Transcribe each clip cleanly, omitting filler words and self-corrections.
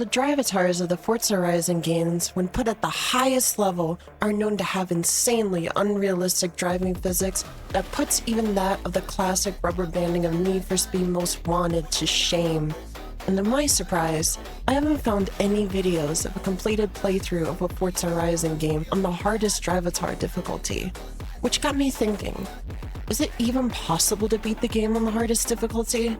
The Drivatars of the Forza Horizon games, when put at the highest level, are known to have insanely unrealistic driving physics that puts even that of the classic rubber banding of Need for Speed Most Wanted to shame. And to my surprise, I haven't found any videos of a completed playthrough of a Forza Horizon game on the hardest Drivatar difficulty. Which got me thinking, is it even possible to beat the game on the hardest difficulty?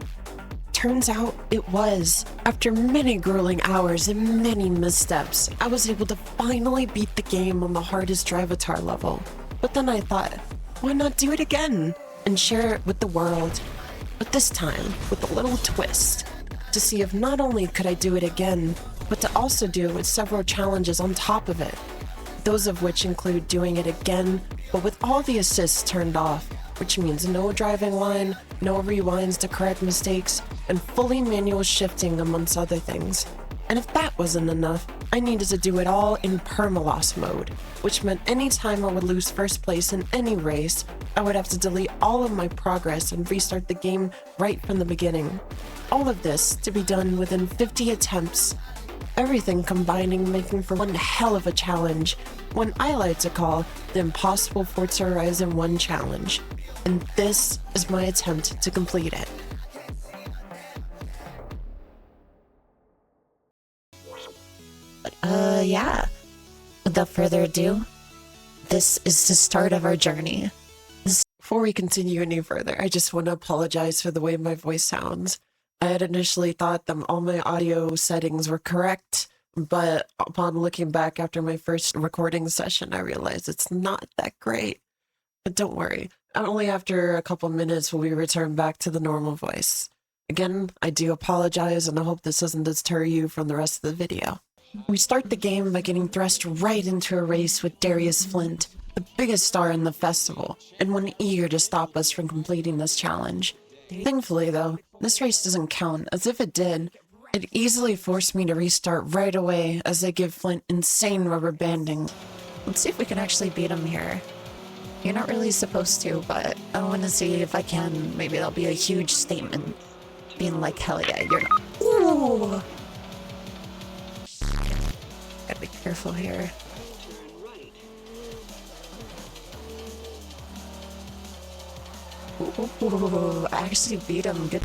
Turns out it was. After many grueling hours and many missteps, I was able to finally beat the game on the hardest Drivatar level. But then I thought, why not do it again and share it with the world? But this time, with a little twist, to see if not only could I do it again, but to also do it with several challenges on top of it. Those of which include doing it again, but with all the assists turned off, which means no driving line, no rewinds to correct mistakes, and fully manual shifting amongst other things. And if that wasn't enough, I needed to do it all in Perma-Loss mode, which meant any time I would lose first place in any race, I would have to delete all of my progress and restart the game right from the beginning. All of this to be done within 50 attempts. Everything combining, making for one hell of a challenge, one I like to call the Impossible Forza Horizon 1 challenge. And this is my attempt to complete it. Yeah. Without further ado, this is the start of our journey. Before we continue any further, I just want to apologize for the way my voice sounds. I had initially thought that all my audio settings were correct, but upon looking back after my first recording session, I realized it's not that great. But don't worry, only after a couple minutes will we return back to the normal voice. Again, I do apologize, and I hope this doesn't deter you from the rest of the video. We start the game by getting thrust right into a race with Darius Flint, the biggest star in the festival, and one eager to stop us from completing this challenge. Thankfully though, this race doesn't count, as if it did, it easily forced me to restart right away as they give Flint insane rubber banding. Let's see if we can actually beat him here. You're not really supposed to, but I want to see if I can. Maybe that'll be a huge statement. Being like, hell yeah, you're not. Ooh! Gotta be careful here. Ooh, I actually beat him. Good.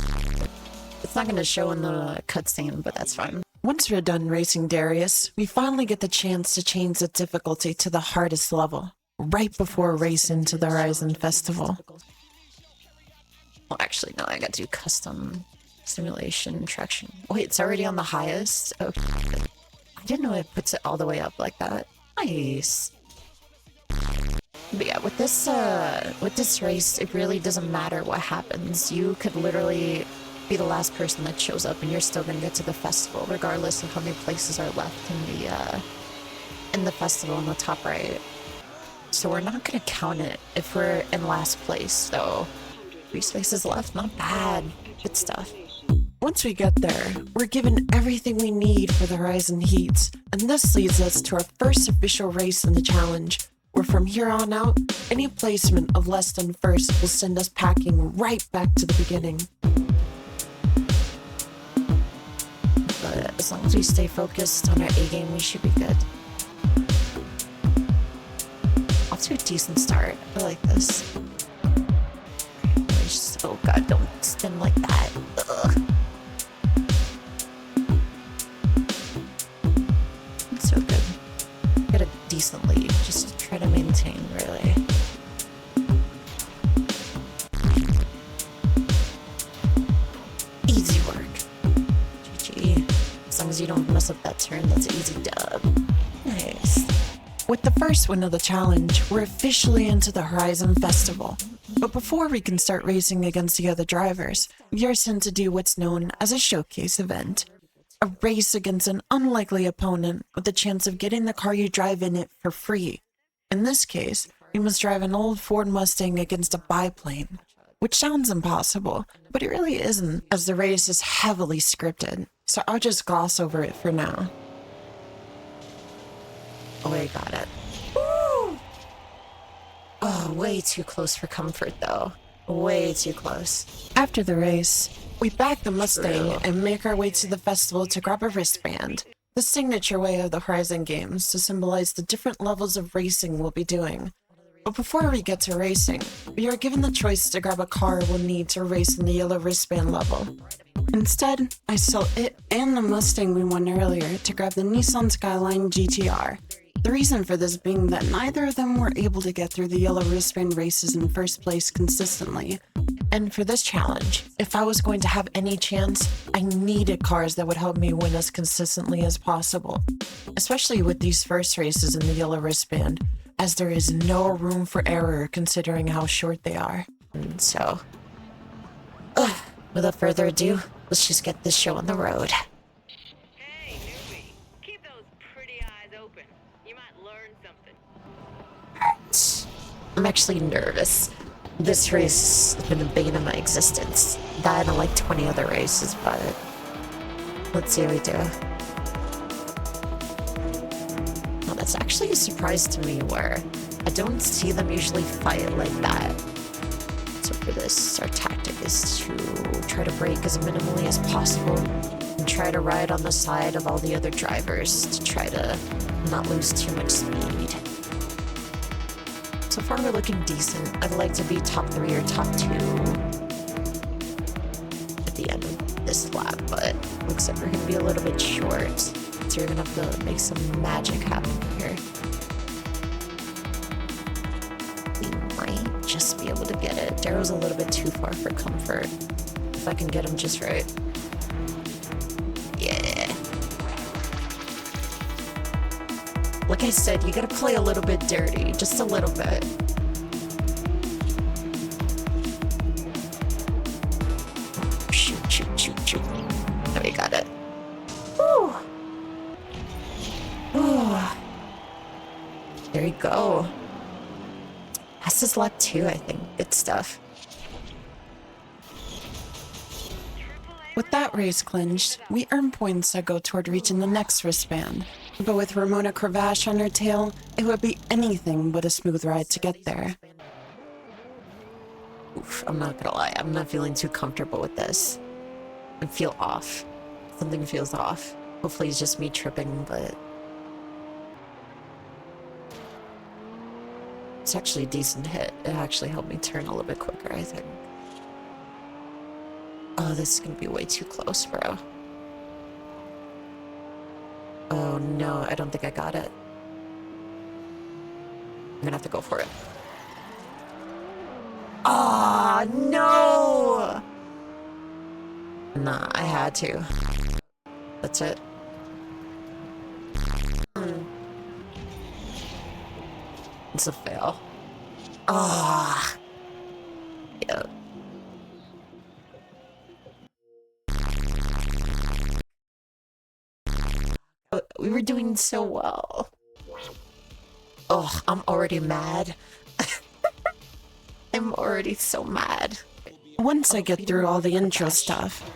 It's not gonna show in the cutscene, but that's fine. Once we're done racing Darius, we finally get the chance to change the difficulty to the hardest level, right before a race into the Horizon Festival. Well, actually, no, I gotta do custom simulation traction. Wait, it's already on the highest? Okay. I didn't know it puts it all the way up like that. Nice. But yeah, with this race, it really doesn't matter what happens. You could literally be the last person that shows up and you're still gonna get to the festival, regardless of how many places are left in the festival in the top right. So we're not gonna count it if we're in last place, so 3 spaces left, not bad. Good stuff. Once we get there, we're given everything we need for the Horizon Heats, and this leads us to our first official race in the challenge, where from here on out, any placement of less than first will send us packing right back to the beginning. But as long as we stay focused on our A-game, we should be good. Off to a decent start. I like this. Oh god, don't spin like that. Ugh. It's so good. Get a decent lead. Just try to maintain, really. Easy work. GG. As long as you don't mess up that turn, that's an easy dub. Nice. With the first win of the challenge, we're officially into the Horizon Festival. But before we can start racing against the other drivers, we are sent to do what's known as a showcase event. A race against an unlikely opponent with the chance of getting the car you drive in it for free. In this case, we must drive an old Ford Mustang against a biplane, which sounds impossible, but it really isn't, as the race is heavily scripted, so I'll just gloss over it for now. Oh, I got it. Woo! Oh, way too close for comfort, though. Way too close. After the race, we back the Mustang and make our way to the festival to grab a wristband, the signature way of the Horizon games to symbolize the different levels of racing we'll be doing. But before we get to racing, we are given the choice to grab a car we'll need to race in the yellow wristband level. Instead, I sell it and the Mustang we won earlier to grab the Nissan Skyline GTR. The reason for this being that neither of them were able to get through the yellow wristband races in first place consistently. And for this challenge, if I was going to have any chance, I needed cars that would help me win as consistently as possible. Especially with these first races in the yellow wristband, as there is no room for error considering how short they are. And so, without further ado, let's just get this show on the road. Hey, newbie. Keep those pretty eyes open. You might learn something. I'm actually nervous. This race has been the bane of my existence. That and like 20 other races, but let's see how we do. Well, that's actually a surprise to me where I don't see them usually fight like that. So for this, our tactic is to try to brake as minimally as possible and try to ride on the side of all the other drivers to try to not lose too much speed. So far we're looking decent. I'd like to be top 3 or top 2 at the end of this lap, but looks like we're gonna be a little bit short. So we're gonna have to make some magic happen here. We might just be able to get it. Darrow's a little bit too far for comfort. If I can get him just right. Yeah. Like I said, you gotta play a little bit dirty, just a little bit. Shoot, shoot, shoot, shoot. There we got it. Woo! Ooh. There you go. That's his lap 2, I think. Good stuff. With that race clinched, we earn points that go toward reaching the next wristband. But with Ramona Cravash on her tail, it would be anything but a smooth ride to get there. Oof, I'm not gonna lie, I'm not feeling too comfortable with this. I feel off. Something feels off. Hopefully it's just me tripping, but... it's actually a decent hit. It actually helped me turn a little bit quicker, I think. Oh, this is gonna be way too close, bro. Oh no, I don't think I got it. I'm gonna have to go for it. Ah, no! Nah, I had to. That's it. It's a fail. Ah. Yeah. We were doing so well. Oh, I'm already mad. I'm already so mad. Once I get through all the intro stuff.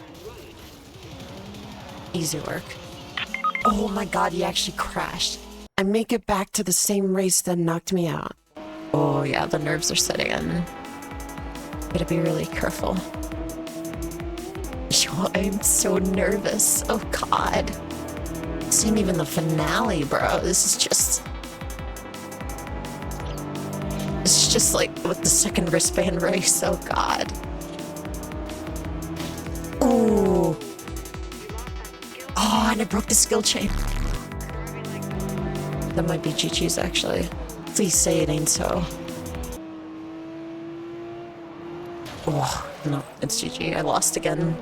Easy work. Oh my god, he actually crashed. I make it back to the same race that knocked me out. Oh yeah, the nerves are setting in. Gotta be really careful. Yo, I'm so nervous. Oh god. This ain't even the finale, bro. This is just... it's just like with the second wristband race. Oh god. Ooh. Oh, and I broke the skill chain. That might be GG's actually. Please say it ain't so. Oh, no, it's GG. I lost again.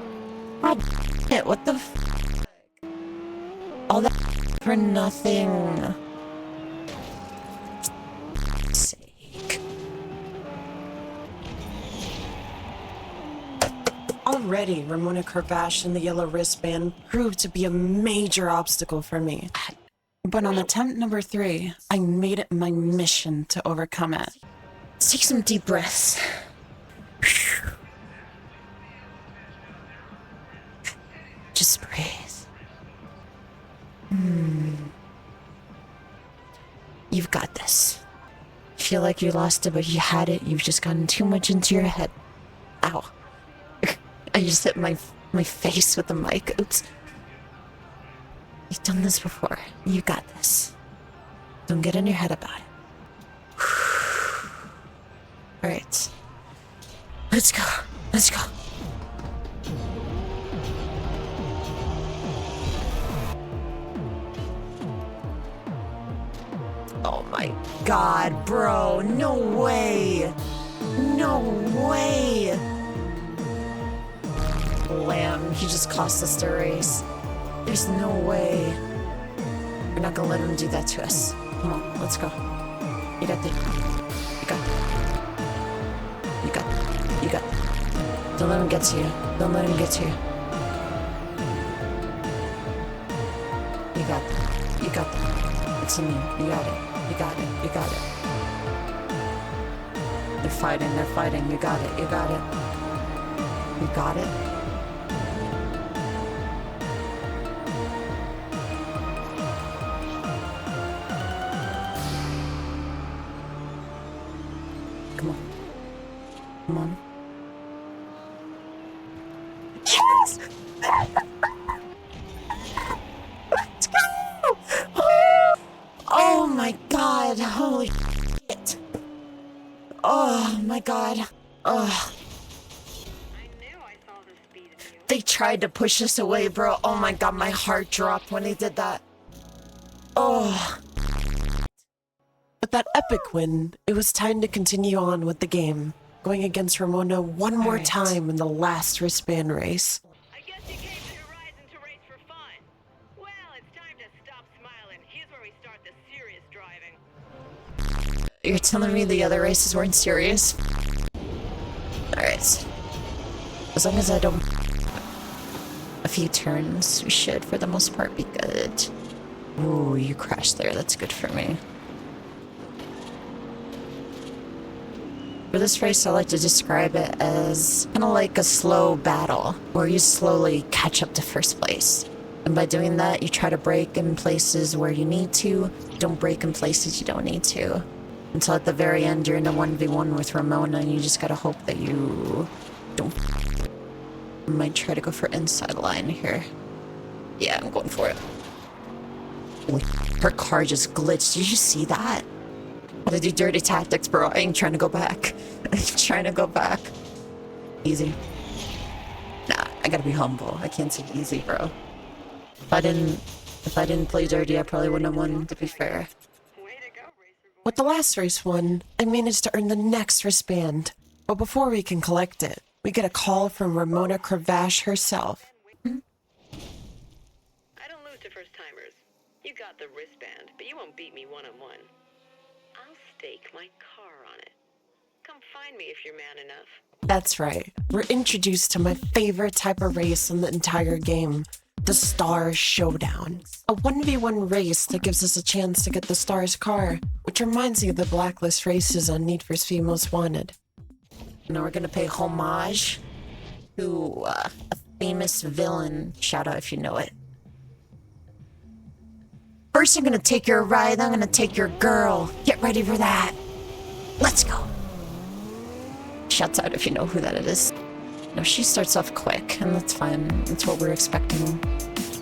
God damn it, what the f? All that for nothing. Sake. Already, Ramona Cravash and the yellow wristband proved to be a major obstacle for me. But on attempt number 3, I made it my mission to overcome it. Let's take some deep breaths. Just breathe. You've got this. Feel like you lost it, but you had it. You've just gotten too much into your head. Ow. I just hit my face with the mic. Oops. You've done this before. You got this. Don't get in your head about it. Alright. Let's go. Let's go. Oh my god, bro. No way. No way. Lamb, he just cost us the race. There's no way. We're not gonna let him do that to us. Come on, let's go. You got the... You got... You got... You got... Don't let him get to you. Don't let him get to you. You got... You got... It's in you. You got it. You got it. You got it. They're fighting. They're fighting. You got it. You got it. You got it. Come on. Come on. Yes! Let's go! Oh my god. Holy shit. Oh my god. Oh. They tried to push us away, bro. Oh my god, my heart dropped when they did that. Oh. With that epic win, it was time to continue on with the game, going against Ramona one more time in the last wristband race. I guess you came to Horizon to race for fun. Well, it's time to stop smiling. Here's where we start the serious driving. You're telling me the other races weren't serious? Alright. As long as I don't... a few turns, we should, for the most part, be good. Ooh, you crashed there. That's good for me. For this race, I like to describe it as kind of like a slow battle, where you slowly catch up to first place. And by doing that, you try to brake in places where you need to, don't brake in places you don't need to. Until at the very end, you're in a 1v1 with Ramona, and you just gotta hope that you don't... I might try to go for inside line here. Yeah, I'm going for it. Holy, her car just glitched. Did you see that? I had to do dirty tactics, bro. I ain't trying to go back. I ain't trying to go back. Easy. Nah, I gotta be humble. I can't say easy, bro. If I didn't play dirty, I probably wouldn't have won, to be fair. With the last race won, I managed to earn the next wristband. But before we can collect it, we get a call from Ramona Cravash herself. I don't lose to first-timers. You got the wristband, but you won't beat me one-on-one. I'll stake my car on it. Come find me if you're man enough. That's right. We're introduced to my favorite type of race in the entire game, the Stars Showdown. A 1v1 race that gives us a chance to get the Stars car, which reminds me of the Blacklist races on Need for Speed Most Wanted. Now we're gonna pay homage to a famous villain. Shout out if you know it. First, I'm gonna take your ride, then I'm gonna take your girl. Get ready for that. Let's go. Shouts out if you know who that is. No, she starts off quick, and that's fine. That's what we're expecting.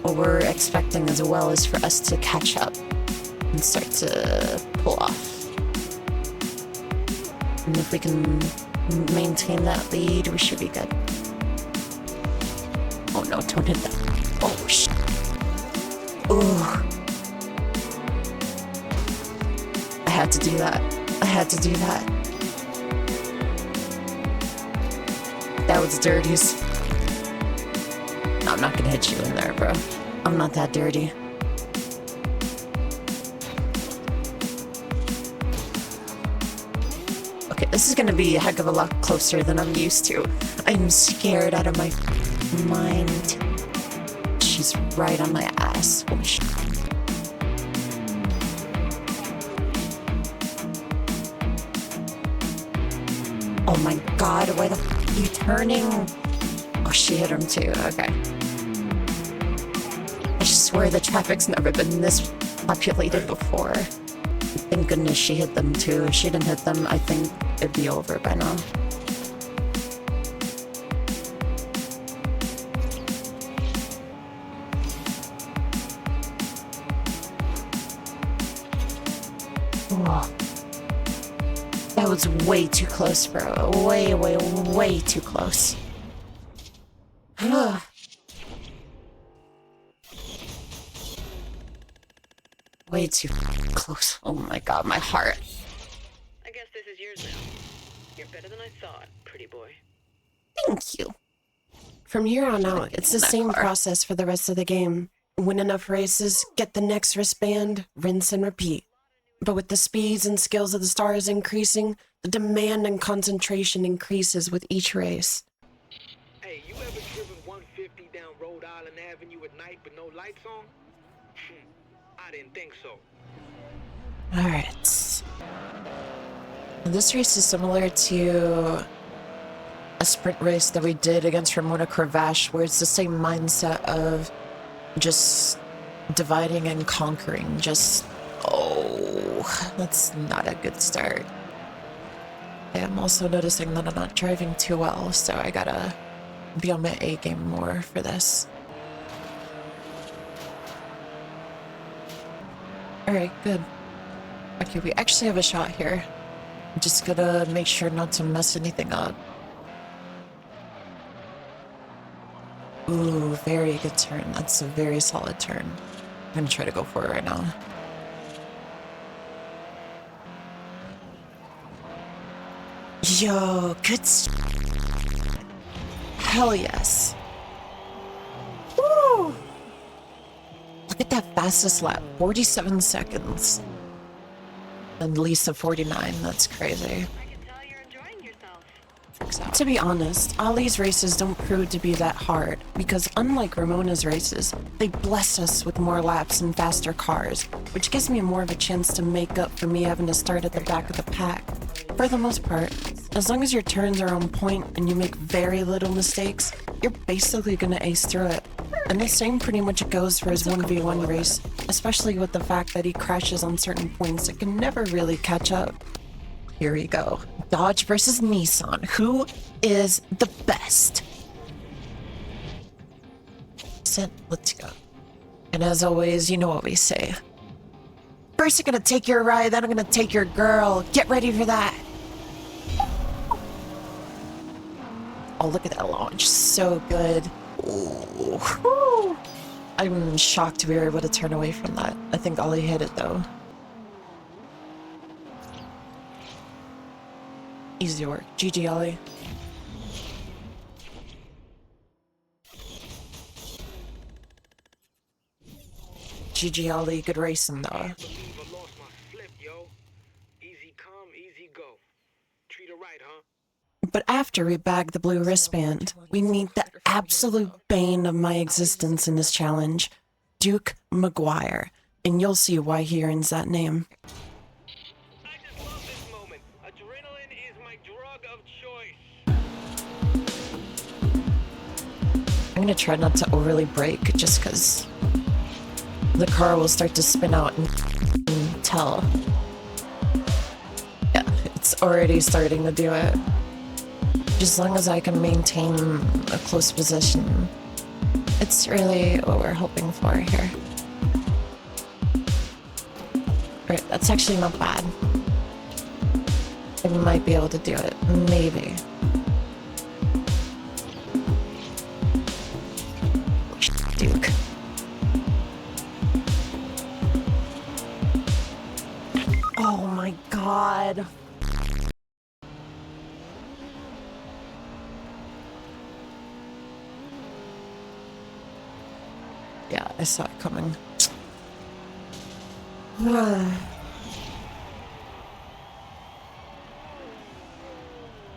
What we're expecting as well is for us to catch up and start to pull off. And if we can maintain that lead, we should be good. Oh no, don't hit that. Oh shit. Ooh. I had to do that. I had to do that. That was dirties. No, I'm not gonna hit you in there, bro. I'm not that dirty. Okay, this is gonna be a heck of a lot closer than I'm used to. I'm scared out of my mind. She's right on my ass. Holy shit. Oh my god, why the f are you turning? Oh, she hit him too, okay. I swear the traffic's never been this populated before. Thank goodness she hit them too. If she didn't hit them, I think it'd be over by now. That was way too close, bro. Way, way, way too close. Way too close. Oh my god, my heart. I guess this is yours now. You're better than I thought, pretty boy. Thank you. From here on out, it's the same process for the rest of the game. Win enough races, get the next wristband, rinse and repeat. But with the speeds and skills of the stars increasing, the demand and concentration increases with each race. Hey, you ever driven 150 down Rhode Island Avenue at night with no lights on? I didn't think so. Alright. This race is similar to a sprint race that we did against Ramona Cravash, where it's the same mindset of just dividing and conquering. Just, oh, that's not a good start. I'm also noticing that I'm not driving too well, so I gotta be on my A game more for this. Alright, good. Okay, we actually have a shot here. I'm just gonna make sure not to mess anything up. Ooh, very good turn. That's a very solid turn. I'm gonna try to go for it right now. Yo, good hell yes. Woo! Look at that fastest lap, 47 seconds. And Lisa 49, that's crazy. To be honest, Ollie's races don't prove to be that hard, because unlike Ramona's races, they bless us with more laps and faster cars, which gives me more of a chance to make up for me having to start at the back of the pack. For the most part, as long as your turns are on point and you make very little mistakes, you're basically gonna ace through it. And the same pretty much goes for his 1v1 race, especially with the fact that he crashes on certain points that can never really catch up. Here we go. Dodge versus Nissan. Who is the best? Let's go. And as always, you know what we say. First, I'm gonna take your ride, then I'm gonna take your girl. Get ready for that. Oh, look at that launch. So good. Ooh. I'm shocked we were able to turn away from that. I think Ollie hit it though. Easy work. GG, Ollie. GG, Ollie. Good racing, though. I lost my flip, yo. Easy come, easy go. Treat her right, huh? But after we bag the blue wristband, we meet the absolute bane of my existence in this challenge, Duke McGuire. And you'll see why he earns that name. I'm gonna try not to overly brake just because the car will start to spin out and tell. Yeah, it's already starting to do it. As long as I can maintain a close position, it's really what we're hoping for here. Right, that's actually not bad. I might be able to do it, maybe. Duke. Oh my god. Yeah, I saw it coming.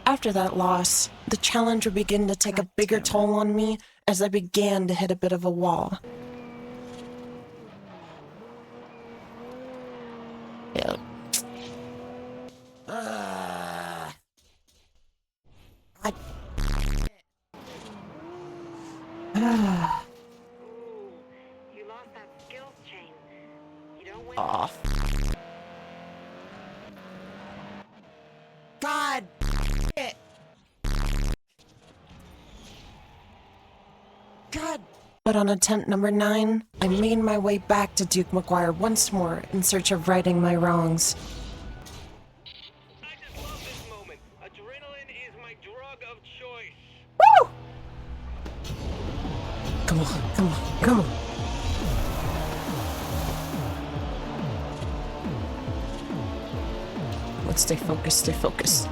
After that loss, the challenge would begin to take a bigger toll on me as I began to hit a bit of a wall. Yep. You lost that skills chain. You don't win. Off. God. It. God. But on attempt number 9, I made my way back to Duke McGuire once more in search of righting my wrongs. Oh, come on, come on. Let's stay focused, stay focused.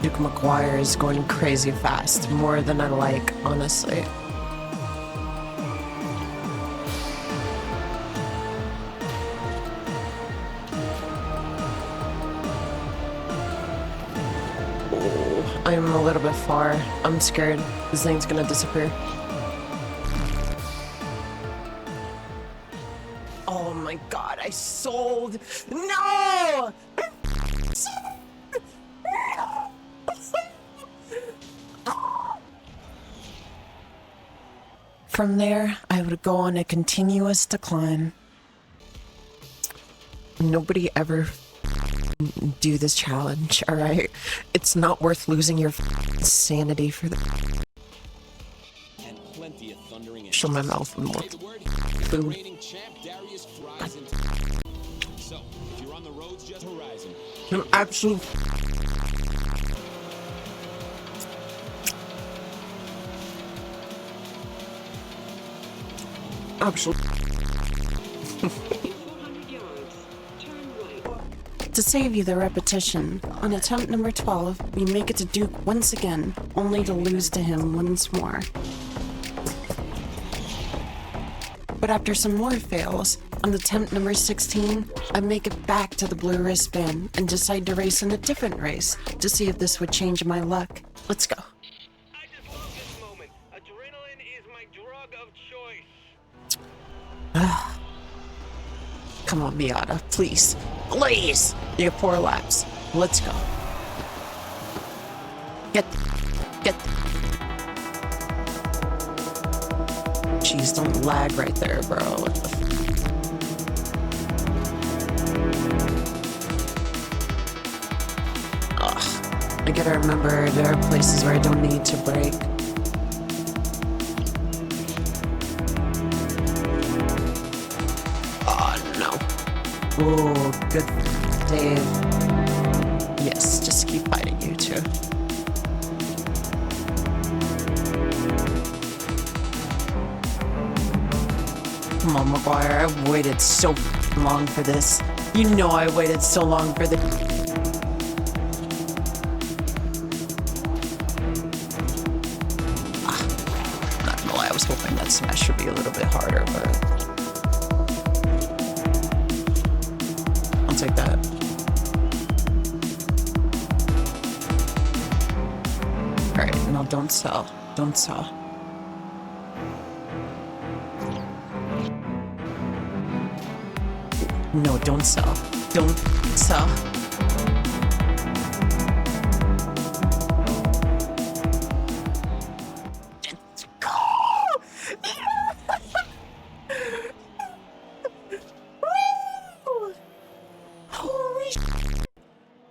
Duke McGuire is going crazy fast, more than I like, honestly. Oh, I'm a little bit far. I'm scared this thing's gonna disappear. Oh my god, I sold! No! From there, I would go on a continuous decline. Nobody ever do this challenge, alright? It's not worth losing your sanity for the... Show my mouth with more food. So, if you're on the roads, just Horizon. I'm absolute... Absolute... To save you the repetition, on attempt number 12, we make it to Duke once again, only to lose to him once more. But after some more fails, on attempt number 16, I make it back to the blue wristband and decide to race in a different race to see if this would change my luck. Let's go. I just love this moment. Adrenaline is my drug of choice. Come on, Miata, please. Please! You have 4 laps. Let's go. Get. Jeez, don't lag right there, bro. What the Ugh. I gotta remember there are places where I don't need to brake. Oh, good Dave. Yes, just keep fighting, you two. Come on, McGuire, I've waited so long for this. You know I waited so long for this. Not gonna lie, I was hoping that smash would be a little bit harder, but... like that. Alright, no, don't sell. Don't sell. No, don't sell. Don't sell. Let's go! Holy shit.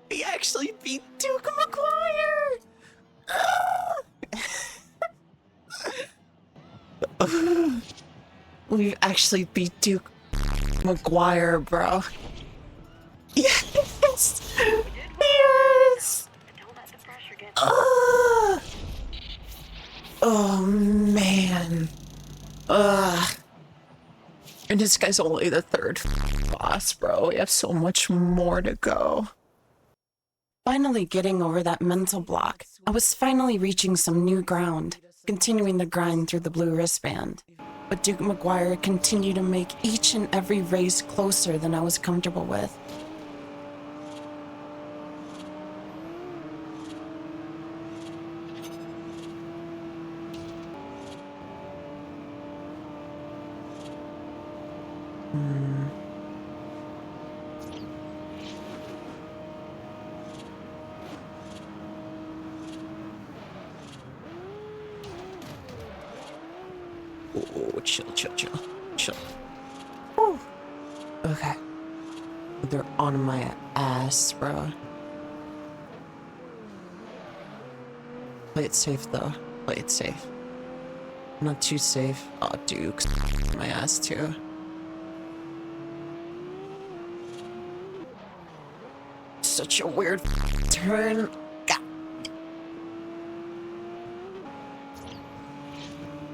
We actually beat Duke McGuire! We've actually beat Duke McGuire, bro. Yes! Yes! Oh, man. And this guy's only the 3rd boss, bro. We have so much more to go. Finally getting over that mental block, I was finally reaching some new ground, continuing the grind through the blue wristband. But Duke McGuire continued to make each and every race closer than I was comfortable with. Oh, chill. Whew. Okay. They're on my ass, bro. Play it safe, though. Play it safe. Not too safe. Oh, Duke's my ass, too. such a weird turn. God.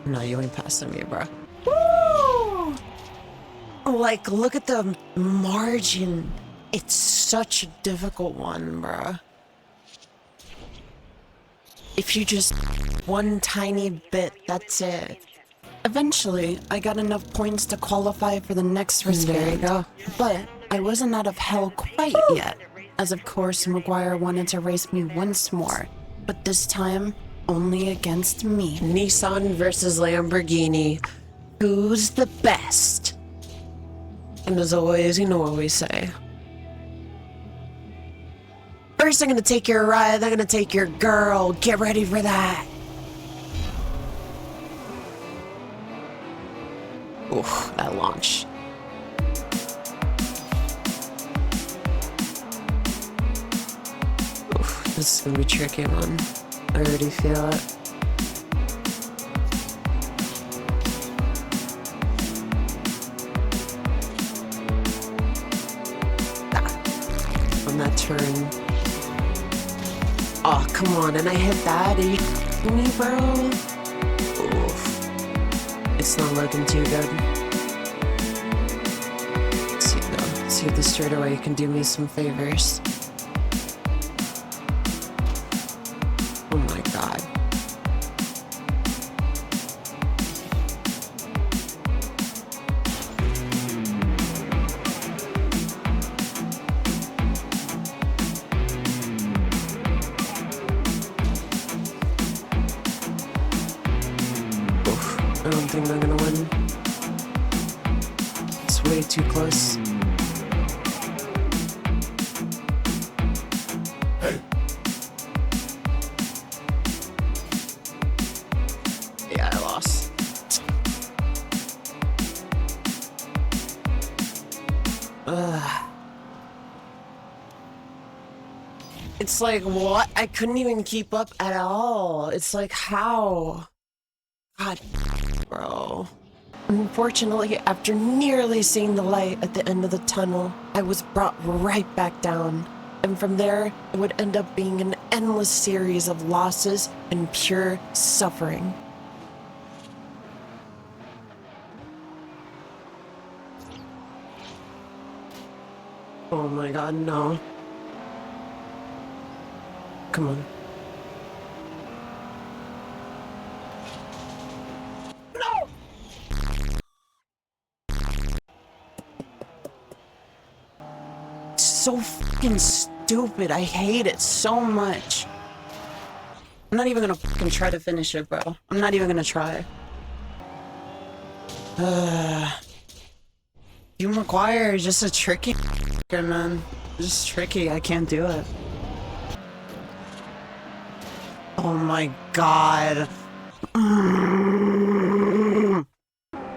No, you ain't passing me, bro. Woo! Like, look at the margin. It's such a difficult one, bro. If you just one tiny bit, that's it. Eventually, I got enough points to qualify for the next wristband. There you go. But I wasn't out of hell quite yet, as of course Maguire wanted to race me once more, but this time only against me. Nissan versus Lamborghini. Who's the best? And as always, you know what we say. First, I'm gonna take your ride, then I'm gonna take your girl. Get ready for that. Oof, that launch. Oof, this is gonna be a tricky one. I already feel it. On that turn. Oh, come on, and I hit that. Are you kidding me, bro? Oof. It's not looking too good. Let's see, though. Let's see if the straightaway can do me some favors. Oh my god. I don't think I'm gonna win. It's way too close. Hey. Yeah, I lost. It's like, what? I couldn't even keep up at all. It's like, how? God, bro. Unfortunately, after nearly seeing the light at the end of the tunnel, I was brought right back down. And from there, it would end up being an endless series of losses and pure suffering. Oh my god, no. Come on. No! So fucking stupid. I hate it so much. I'm not even gonna fucking try to finish it, bro. I'm not even gonna try. You Maguire is just a tricky man. Just tricky. I can't do it. Oh my god.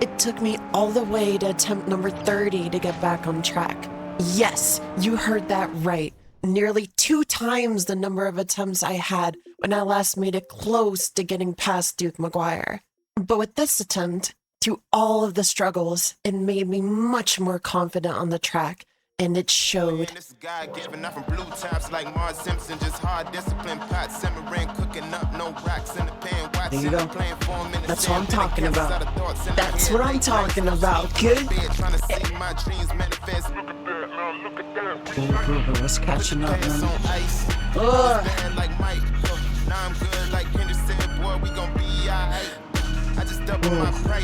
It took me all the way to attempt number 30 to get back on track. Yes, you heard that right. Nearly 2 times the number of attempts I had when I last made it close to getting past Duke Maguire. But with this attempt, through all of the struggles, it made me much more confident on the track. And it showed. This guy giving up from blue tops like Mars Simpson, just hard discipline, pot simmering, cooking up, no rocks in the pan. There you go. That's what I'm talking about. That's what I'm talking about, kid. What's catching up, man? Ugh.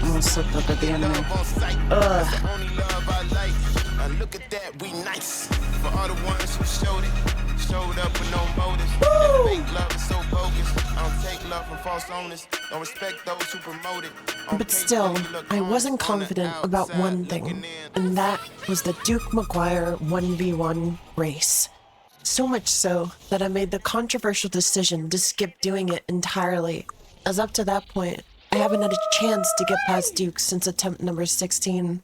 Almost slipped up at the end there. Ugh. Look at that, we nice. For all the ones who showed up with no motives. Fake love is so bogus. I don't take love from false owners. Don't respect those who promote it. But still, I wasn't confident about one thing, and that was the Duke Maguire 1v1 race. So much so that I made the controversial decision to skip doing it entirely, as up to that point, I haven't had a chance to get past Duke since attempt number 16.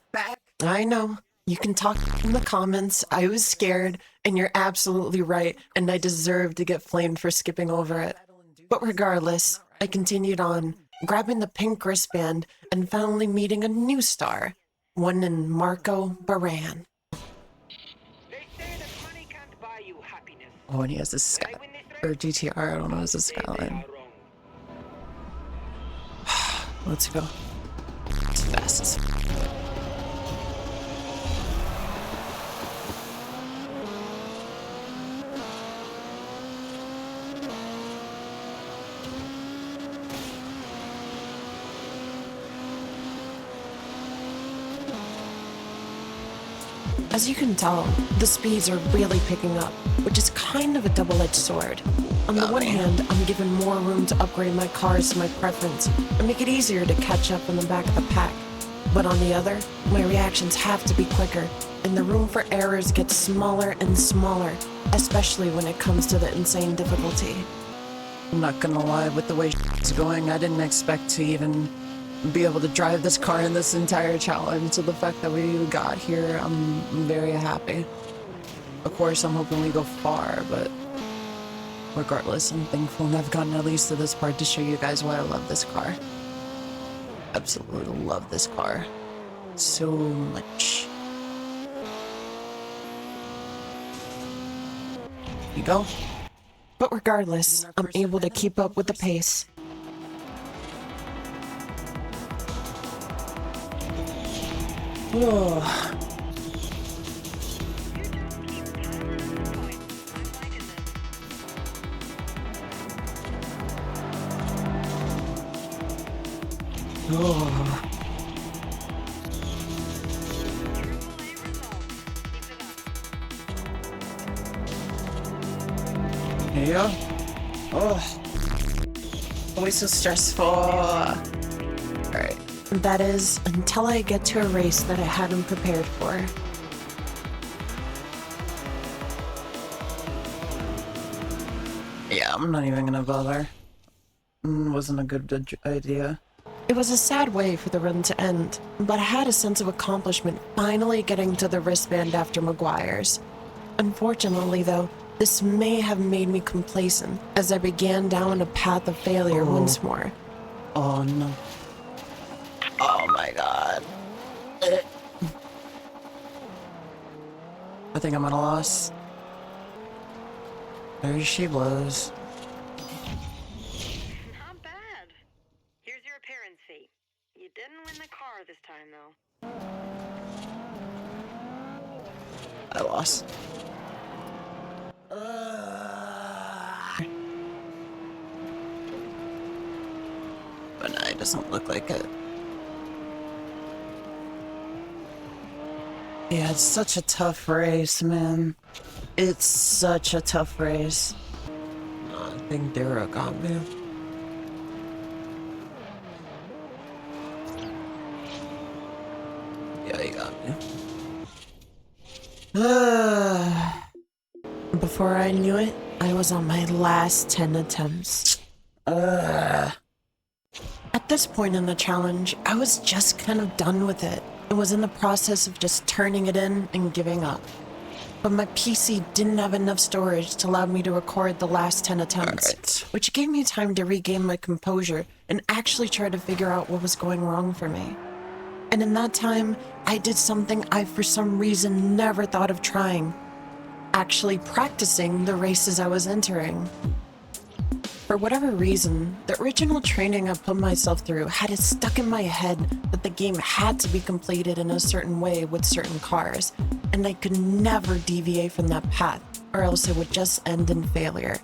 I know. You can talk in the comments. I was scared, and you're absolutely right, and I deserve to get flamed for skipping over it. But regardless, I continued on, grabbing the pink wristband, and finally meeting a new star, one in Marco Baran. They say that money can't buy you happiness. Oh, and he has this Sky or GTR. I don't know. It's a Skyline. Let's go. It's fast as As you can tell, the speeds are really picking up, which is kind of a double-edged sword. On the one hand, I'm given more room to upgrade my cars to my preference and make it easier to catch up in the back of the pack. But on the other, my reactions have to be quicker, and the room for errors gets smaller and smaller, especially when it comes to the insane difficulty. I'm not gonna lie, with the way it's going, I didn't expect to even be able to drive this car in this entire challenge. So the fact that we got here, I'm very happy. Of course, I'm hoping we go far, but regardless, I'm thankful and I've gotten at least to this part to show you guys why I love this car. Absolutely love this car so much. Here you go. But regardless, I'm able to keep up with the pace. Oh. Oh. Yeah. Oh. Always so stressful. Alright. That is until I get to a race that I hadn't prepared for. Yeah, I'm not even gonna bother. Wasn't a good idea. It was a sad way for the run to end, but I had a sense of accomplishment finally getting to the wristband after Maguire's. Unfortunately though, this may have made me complacent as I began down a path of failure once more. Oh no. Oh my god. I think I'm at a loss. There she was. Not bad. Here's your appearance fee. You didn't win the car this time, though. I lost. But no, it doesn't look like it. Yeah, it's such a tough race, man. It's such a tough race. I think Dara got me. Yeah, he got me. Before I knew it, I was on my last 10 attempts. At this point in the challenge, I was just kind of done with it. I was in the process of just turning it in and giving up. But my PC didn't have enough storage to allow me to record the last 10 attempts, which gave me time to regain my composure and actually try to figure out what was going wrong for me. And in that time, I did something I for some reason never thought of trying. Actually practicing the races I was entering. For whatever reason, the original training I put myself through had it stuck in my head that the game had to be completed in a certain way with certain cars, and I could never deviate from that path, or else it would just end in failure.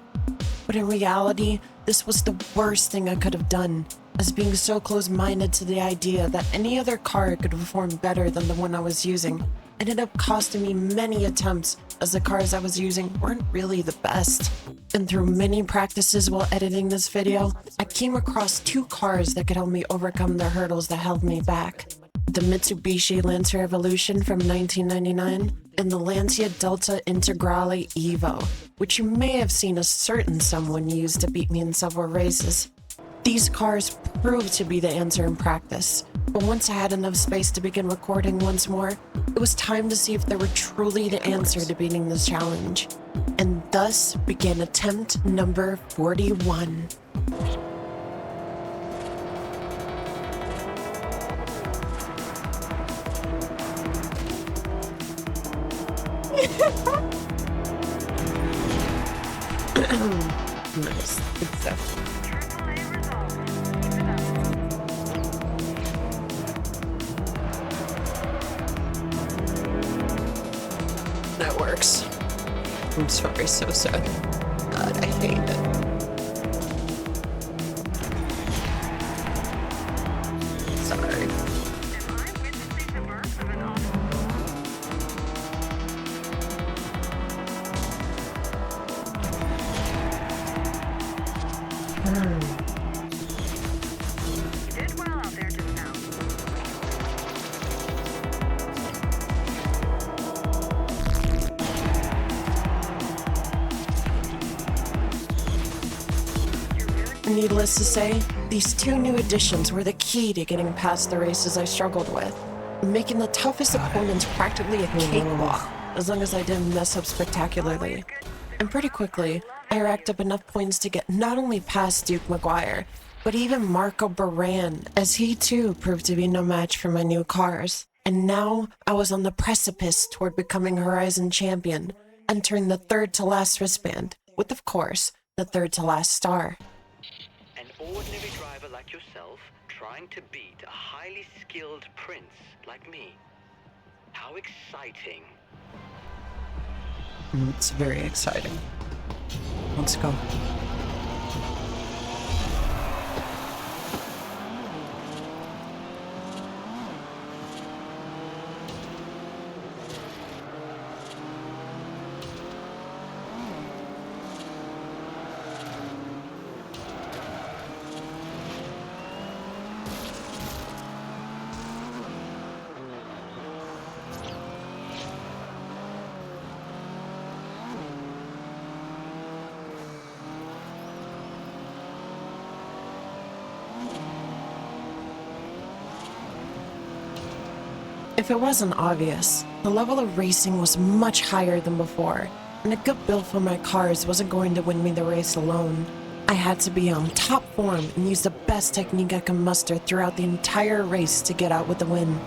But in reality, this was the worst thing I could have done, as being so close-minded to the idea that any other car could perform better than the one I was using ended up costing me many attempts, as the cars I was using weren't really the best. And through many practices while editing this video, I came across two cars that could help me overcome the hurdles that held me back. The Mitsubishi Lancer Evolution from 1999 and the Lancia Delta Integrale Evo, which you may have seen a certain someone use to beat me in several races. These cars proved to be the answer in practice, but once I had enough space to begin recording once more, it was time to see if they were truly the answer to beating this challenge. And thus began attempt number 41. Nice. Good stuff. That works. I'm sorry, so sad. God, I hate it. Sorry. You did well out there just now. Needless to say, these two new additions were the key to getting past the races I struggled with, making the toughest opponents practically a cakewalk, as long as I didn't mess up spectacularly. And pretty quickly, I racked up enough points to get not only past Duke McGuire, but even Marco Baran, as he too proved to be no match for my new cars. And now I was on the precipice toward becoming Horizon champion, entering the third to last wristband, with of course, the third to last star. An ordinary driver like yourself trying to beat a highly skilled prince like me. How exciting. It's very exciting. Let's go. If it wasn't obvious, the level of racing was much higher than before, and a good build for my cars wasn't going to win me the race alone. I had to be on top form and use the best technique I could muster throughout the entire race to get out with the win.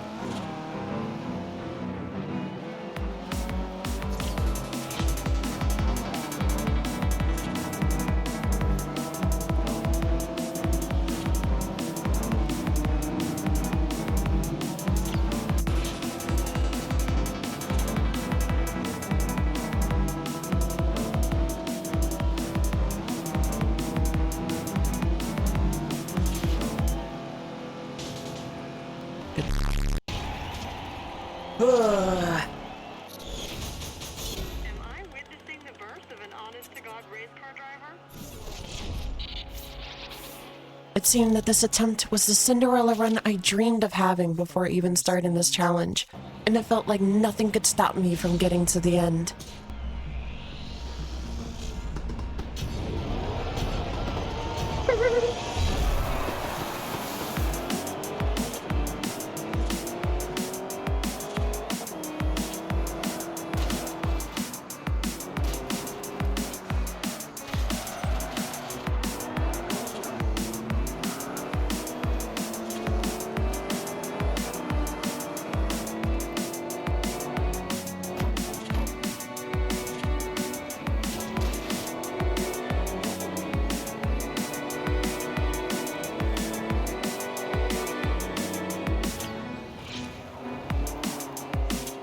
Ugh. Am I witnessing the birth of an honest-to-God race car driver? It seemed that this attempt was the Cinderella run I dreamed of having before even starting this challenge, and it felt like nothing could stop me from getting to the end.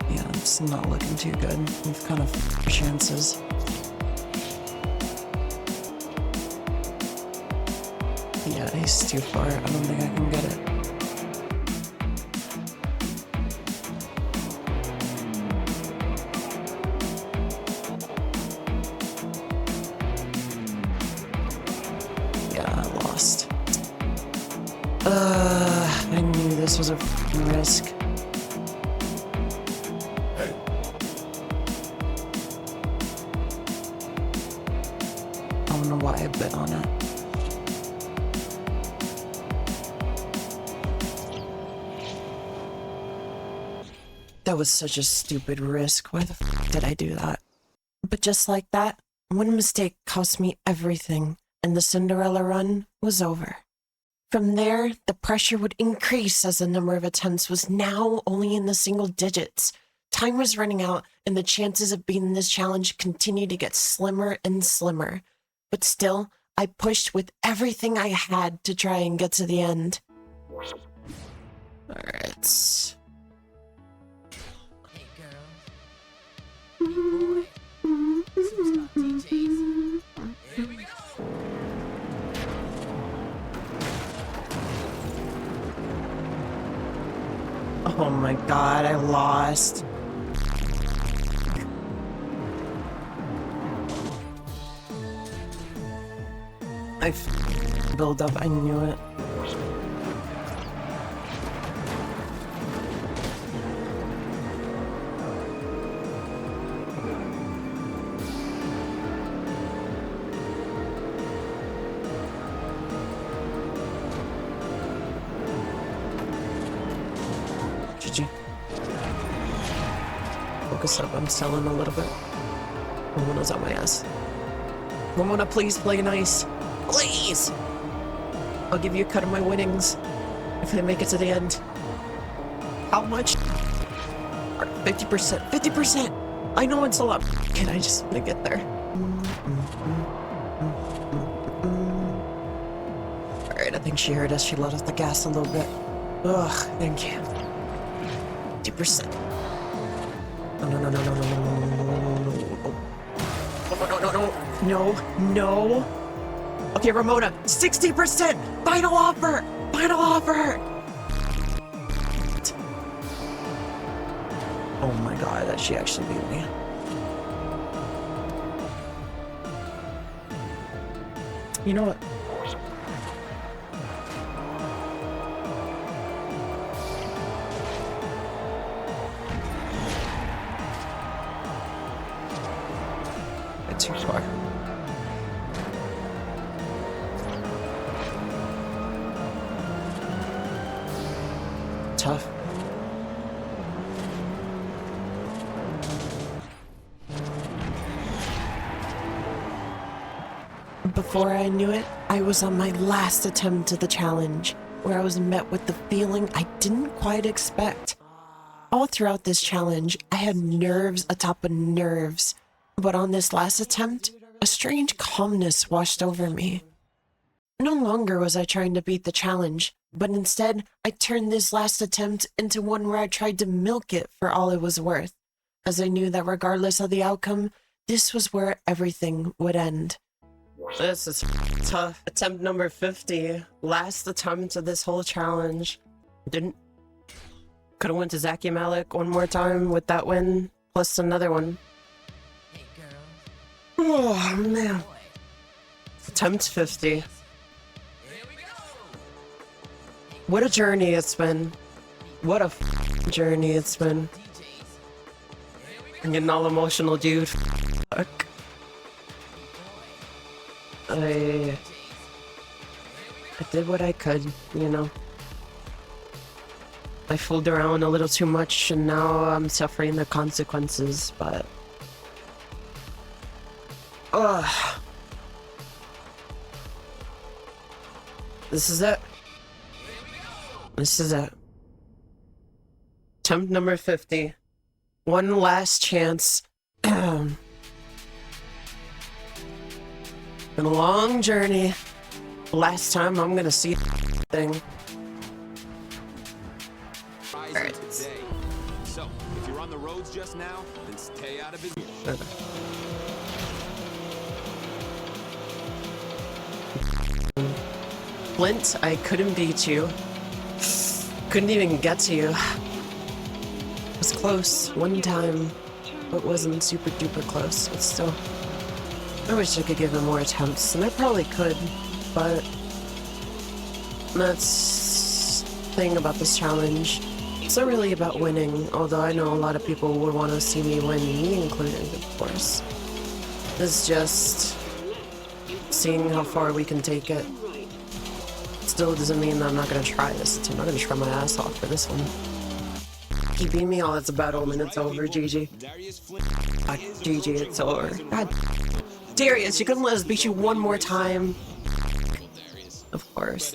Yeah, it's not looking too good. We've kind of chances. Yeah, he's too far. I don't think I can get it. Yeah, I lost. I knew this was a f***ing risk. I don't know why I bet on it. That was such a stupid risk. Why the f*** did I do that? But just like that, one mistake cost me everything, and the Cinderella run was over. From there, the pressure would increase as the number of attempts was now only in the single digits. Time was running out, and the chances of beating this challenge continued to get slimmer and slimmer. But still, I pushed with everything I had to try and get to the end. Alright. Hey girl. Hey boy. Superstar DJs. Here we go. Oh my god, I lost. I build up, I knew it. GG. Focus up, I'm selling a little bit. Ramona's on my ass. Ramona, please play nice. Please! I'll give you a cut of my winnings if I make it to the end. How much? 50%. 50%! I know it's a lot. Can I just want to get there? Alright, I think she heard us. She let off the gas a little bit. Ugh, thank you. 50%. No, no, no, no, no, no, no, no, no, no, no, no, no, no. Okay, Ramona, 60%! Final offer! Final offer! Oh my god, that she actually beat me. You know what? It's too far. Tough. Before I knew it, I was on my last attempt at the challenge, where I was met with the feeling I didn't quite expect. All throughout this challenge, I had nerves atop of nerves, but on this last attempt, a strange calmness washed over me. No longer was I trying to beat the challenge, but instead, I turned this last attempt into one where I tried to milk it for all it was worth, as I knew that regardless of the outcome, this was where everything would end. This is tough. Attempt number 50. Last attempt of this whole challenge. Could've went to Zachy Malik one more time with that win, plus another one. Hey girl. Oh, man. Attempt 50. What a journey it's been. What a journey it's been. I'm getting all emotional, dude. Fuck. I did what I could, you know. I fooled around a little too much and now I'm suffering the consequences, but... Ugh. This is it. This is it. Attempt number 50. One last chance. Been a long journey. Last time I'm gonna see thing. Right. Today. So, if you're on the roads just now, then stay out of his. Flint, I couldn't beat you. Couldn't even get to you. It was close one time, but wasn't super duper close. But still, I wish I could give him more attempts, and I probably could, but that's the thing about this challenge. It's not really about winning, although I know a lot of people would want to see me win, me included, of course. It's just seeing how far we can take it. Still doesn't mean that I'm not gonna try this. I'm not gonna try my ass off for this one. He beat me, oh, it's a battle and it's over, GG. GG, it's over. God, Darius, you couldn't let us beat you one more time. Of course.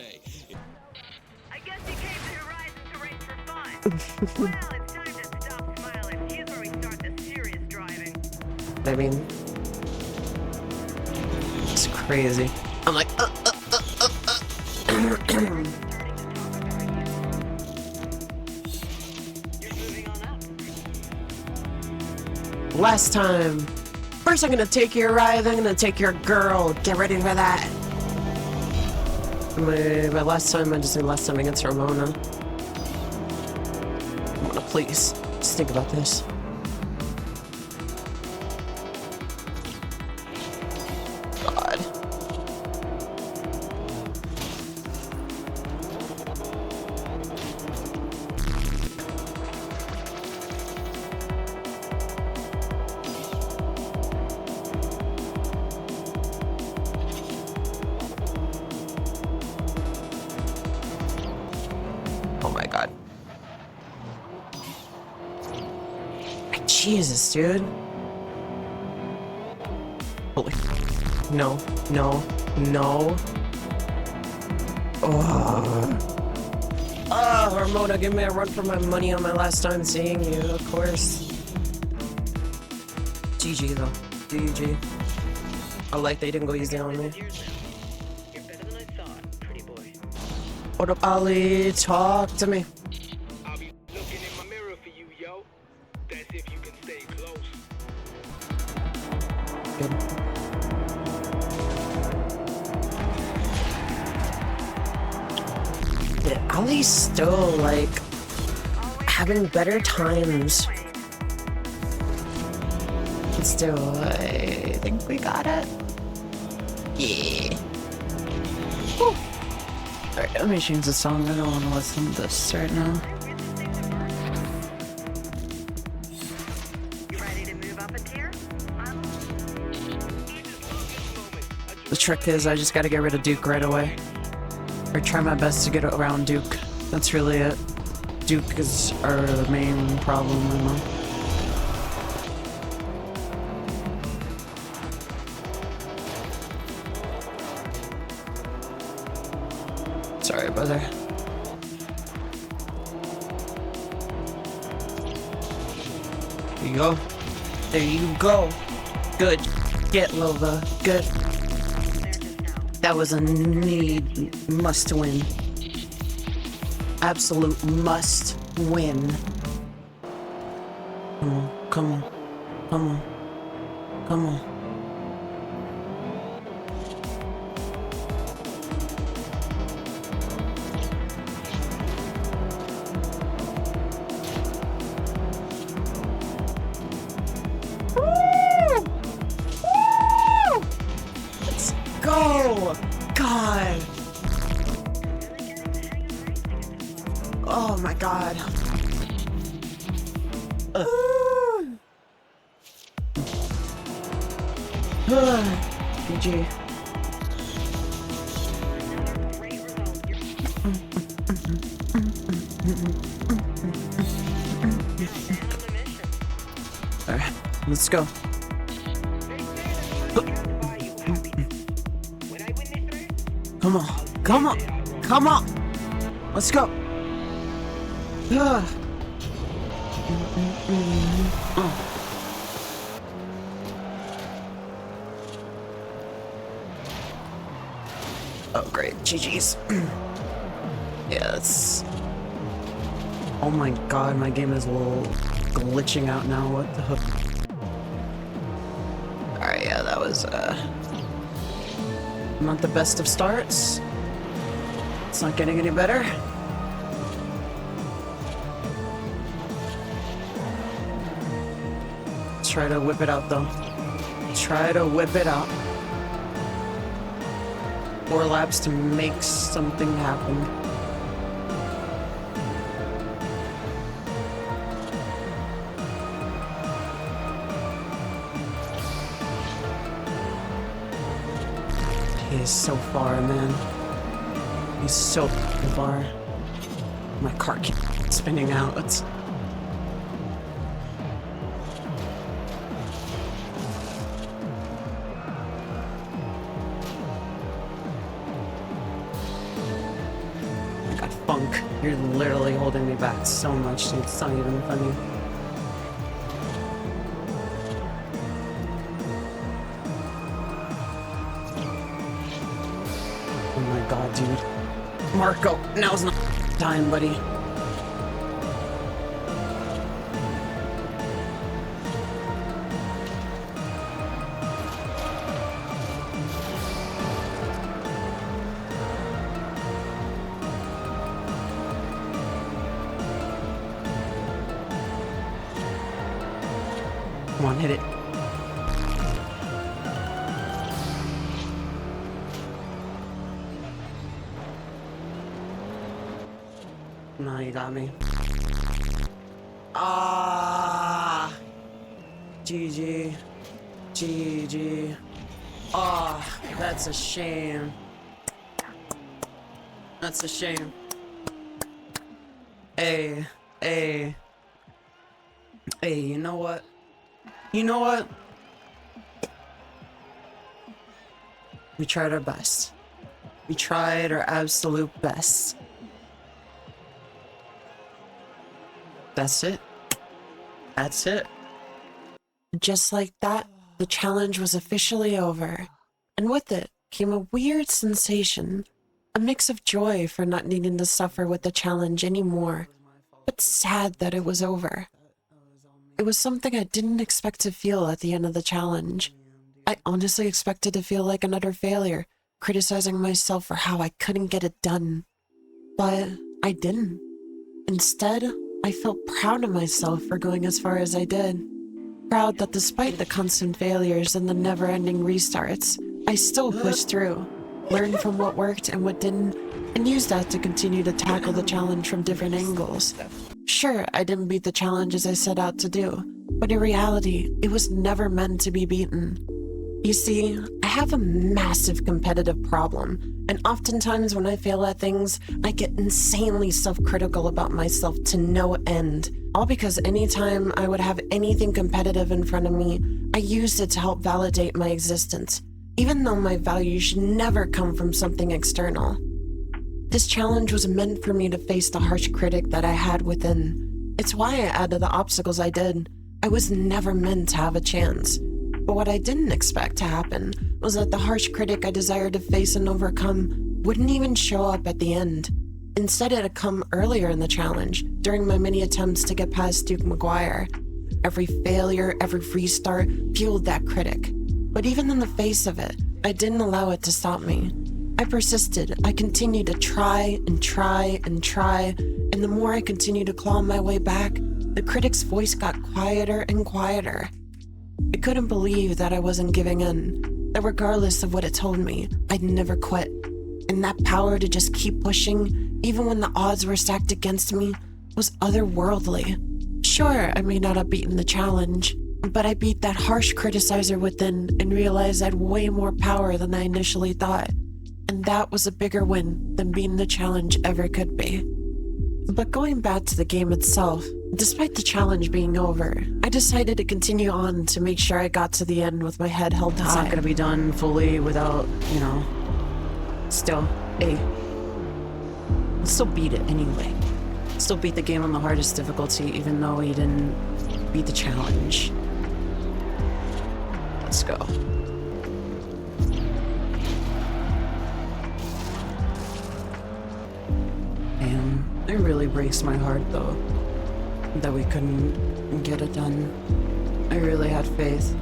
I guess you came to Horizon to race for fun. Well, it's time to stop smiling. Here's where we start the serious driving. I mean, it's crazy. crazy. I'm like, Last time. First I'm gonna take your ride, then I'm gonna take your girl. Get ready for that. My last time, I just say last time against Ramona. Ramona, please. Just think about this. God. Oh my God. Jesus, dude. Holy. No, no, no. Oh. Oh, Ramona, give me a run for my money on my last time seeing you, of course. GG though. GG. I like they didn't go easy on me. You're better than I thought, pretty boy. What up, Ali? Talk to me. I'll be looking in my mirror for you, yo. That's if you can stay close. Good. Yeah, Ali's still like having better times. But still, I think we got it. Yeah. Whew. Alright, let me change the song. I don't want to listen to this right now. You ready to move up a tier? The trick is I just gotta get rid of Duke right away. Or try my best to get around Duke. That's really it. Duke is our main problem right now. Sorry, brother. There you go. There you go. Good. Get Loba. Good. That was a must win. Absolute must win. Come on, come on, come on, come on. Let's go! God! Oh my God. GG. Alright, let's go. Come on, come on, come on! Let's go! Oh great, GG's. Yeah, it's... Oh my God, my game is a little glitching out now, what the hook? Alright, yeah, that was, not the best of starts. It's not getting any better. Try to whip it out though. Try to whip it out. 4 laps to make something happen. He is so far, man. He's so far. My car keeps spinning out. It's... Funk, you're literally holding me back so much, dude. It's not even funny. Oh my god, dude. Marco, now's not time, buddy. Come on, hit it. No, you got me. Ah, GG, GG. Ah, that's a shame. That's a shame. Hey, hey, hey. You know what? You know what? We tried our best. We tried our absolute best. That's it. That's it. Just like that, the challenge was officially over. And with it came a weird sensation. A mix of joy for not needing to suffer with the challenge anymore, but sad that it was over. It was something I didn't expect to feel at the end of the challenge. I honestly expected to feel like an utter failure, criticizing myself for how I couldn't get it done. But I didn't. Instead, I felt proud of myself for going as far as I did. Proud that despite the constant failures and the never-ending restarts, I still pushed through, learned from what worked and what didn't, and used that to continue to tackle the challenge from different angles. Sure, I didn't beat the challenge as I set out to do, but in reality, it was never meant to be beaten. You see, I have a massive competitive problem, and oftentimes when I fail at things, I get insanely self-critical about myself to no end. All because anytime I would have anything competitive in front of me, I used it to help validate my existence, even though my value should never come from something external. This challenge was meant for me to face the harsh critic that I had within. It's why I added the obstacles I did. I was never meant to have a chance. But what I didn't expect to happen was that the harsh critic I desired to face and overcome wouldn't even show up at the end. Instead, it had come earlier in the challenge, during my many attempts to get past Duke McGuire. Every failure, every restart fueled that critic. But even in the face of it, I didn't allow it to stop me. I persisted. I continued to try and try and try, and the more I continued to claw my way back, the critic's voice got quieter and quieter. I couldn't believe that I wasn't giving in, that regardless of what it told me, I'd never quit. And that power to just keep pushing, even when the odds were stacked against me, was otherworldly. Sure, I may not have beaten the challenge, but I beat that harsh criticizer within and realized I had way more power than I initially thought. And that was a bigger win than beating the challenge ever could be. But going back to the game itself, despite the challenge being over, I decided to continue on to make sure I got to the end with my head held high. It's not gonna be done fully without, still, hey, still beat it anyway. Still beat the game on the hardest difficulty, even though he didn't beat the challenge. Let's go. And it really breaks my heart, though, that we couldn't get it done. I really had faith,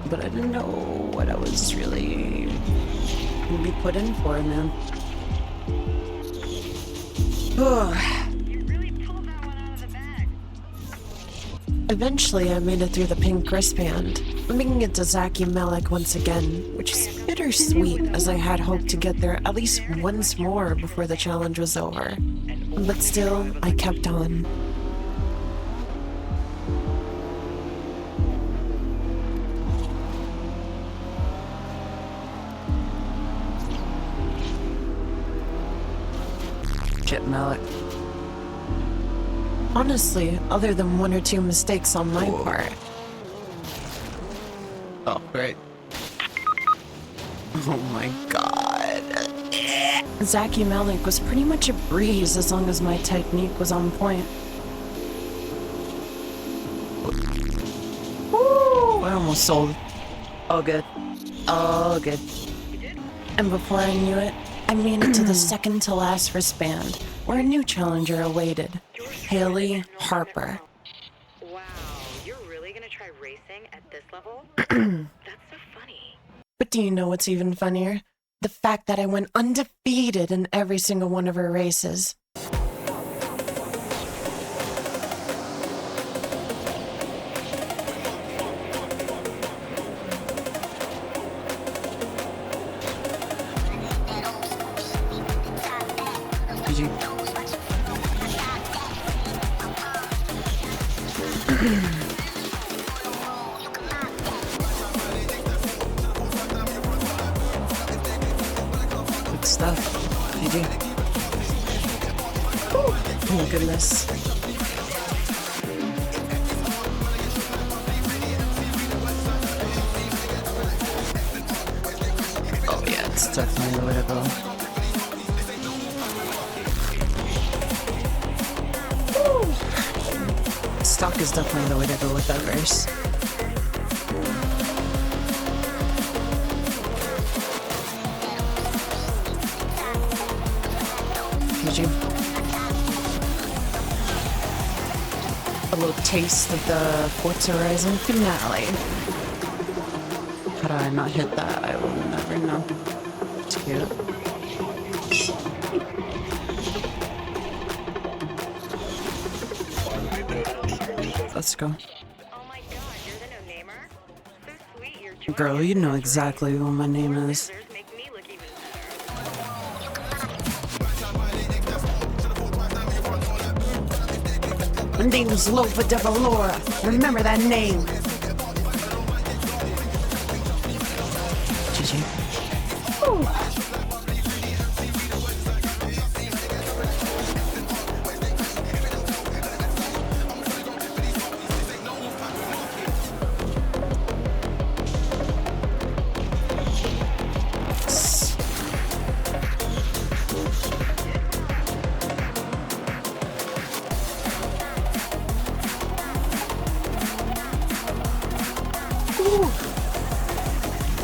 but I didn't know what I was really gonna be put in for, man. You really pulled that one out of the bag. Eventually, I made it through the pink wristband, making it to Zaki Malik once again, which is bittersweet as I had hoped to get there at least once more before the challenge was over. But still, I kept on. Shit, Malik. Honestly, other than one or two mistakes on my part. Oh, great. Oh my god. Zaki Malik was pretty much a breeze as long as my technique was on point. Woo! I almost sold. All good. All good. And before I knew it, I made it to the second to last wristband, where a new challenger awaited. Haley Harper. Wow, you're really gonna try racing at this level? That's so funny. But do you know what's even funnier? The fact that I went undefeated in every single one of her races. Good stuff. GG. Oh goodness. Oh yeah, it's definitely the way to go. Stock is definitely the way to go with that race. GG. A little taste of the Forza Horizon finale. How do I not hit that? I will never know. It's cute. Let's go. Oh my god, you're the no-namer? So sweet, you're joining Girl, us you in know this exactly race. what my name Your is. scissors make me look even better. My name's Loba DeValora. Remember that name. GG. Ooh.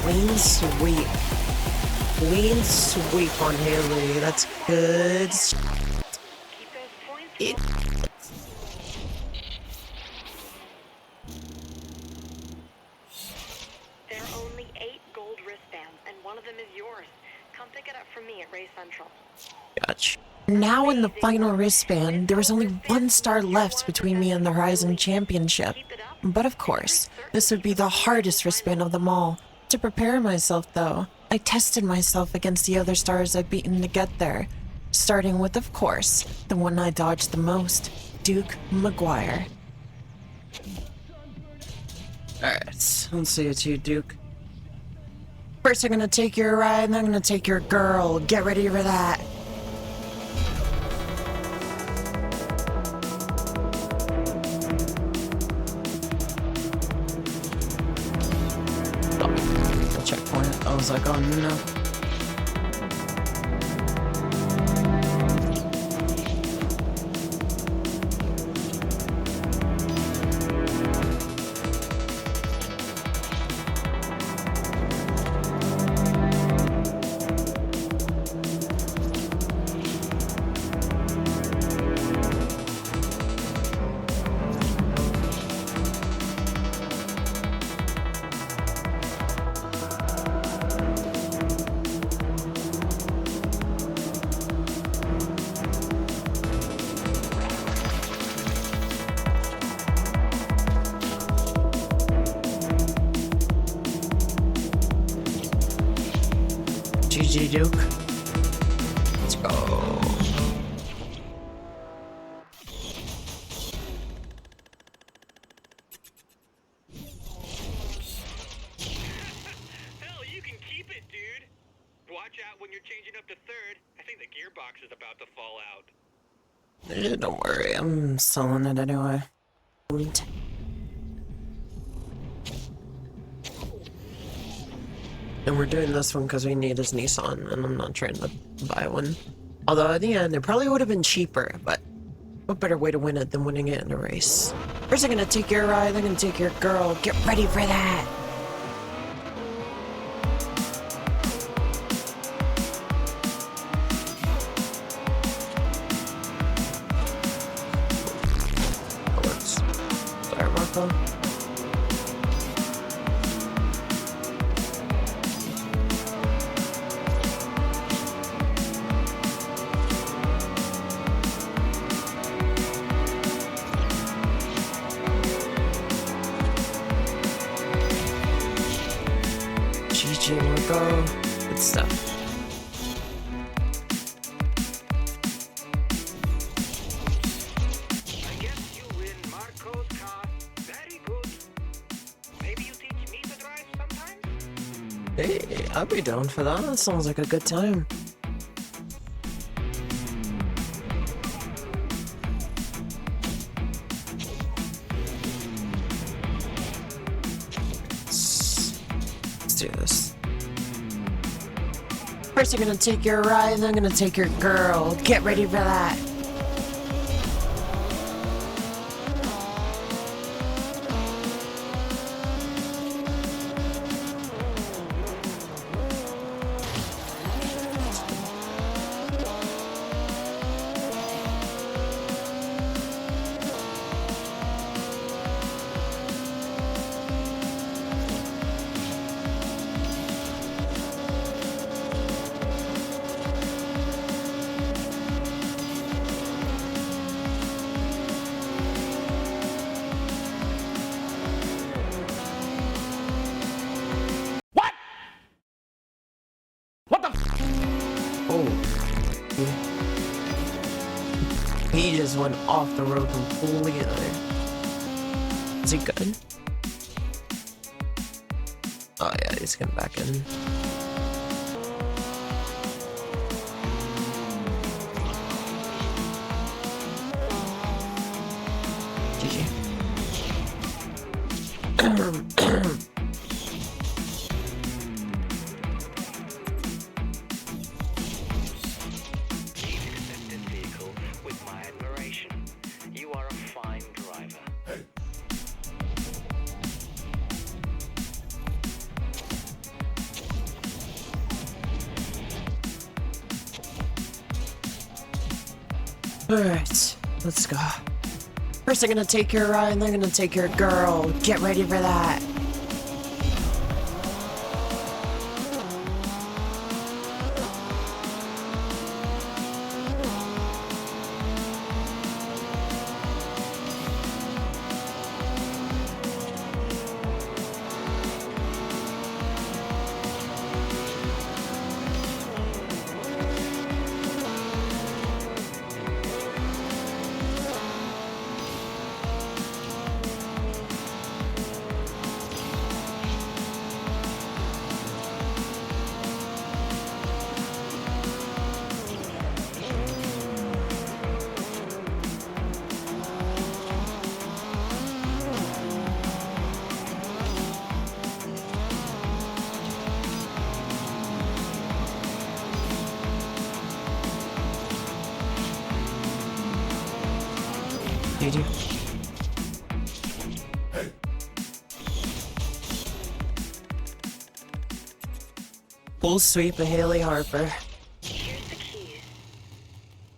Clean sweep. Clean sweep on Haley. That's good. Keep those points It- There are only 8 gold wristbands, and one of them is yours. Come pick it up from me at Race Central. Gotcha. Now in the final wristband, there was only 1 star left between me and the Horizon Championship. But of course, this would be the hardest wristband of them all. To prepare myself though, I tested myself against the other stars I've beaten to get there. Starting with, of course, the one I dodged the most, Duke McGuire. Alright, let's see it's you, Duke. First I'm gonna take your ride, then I'm gonna take your girl. Get ready for that. Checkpoint. I was like, oh no. GG, Duke. Let's go. Hell, you can keep it, dude. Watch out when you're changing up to third. I think the gearbox is about to fall out. Don't worry, I'm selling it anyway. And we're doing this one because we need his Nissan, and I'm not trying to buy one. Although at the end, it probably would have been cheaper, but what better way to win it than winning it in a race? First, I'm gonna take your ride, then I'm gonna take your girl. Get ready for that! stuff. I guess you win Marco's car. Very good. Maybe you teach me to drive sometime? Hey, I'd be down for that. That sounds like a good time. Let's do this. First, I'm gonna take your ride, then I'm gonna take your girl. Get ready for that. Oh. He just went off the road completely. Is he good? Oh yeah, he's getting back in. GG. Alright, let's go. First I'm gonna take your ride, and then I'm gonna take your girl. Get ready for that. GG. Full sweep of Haley Harper. Here's the keys.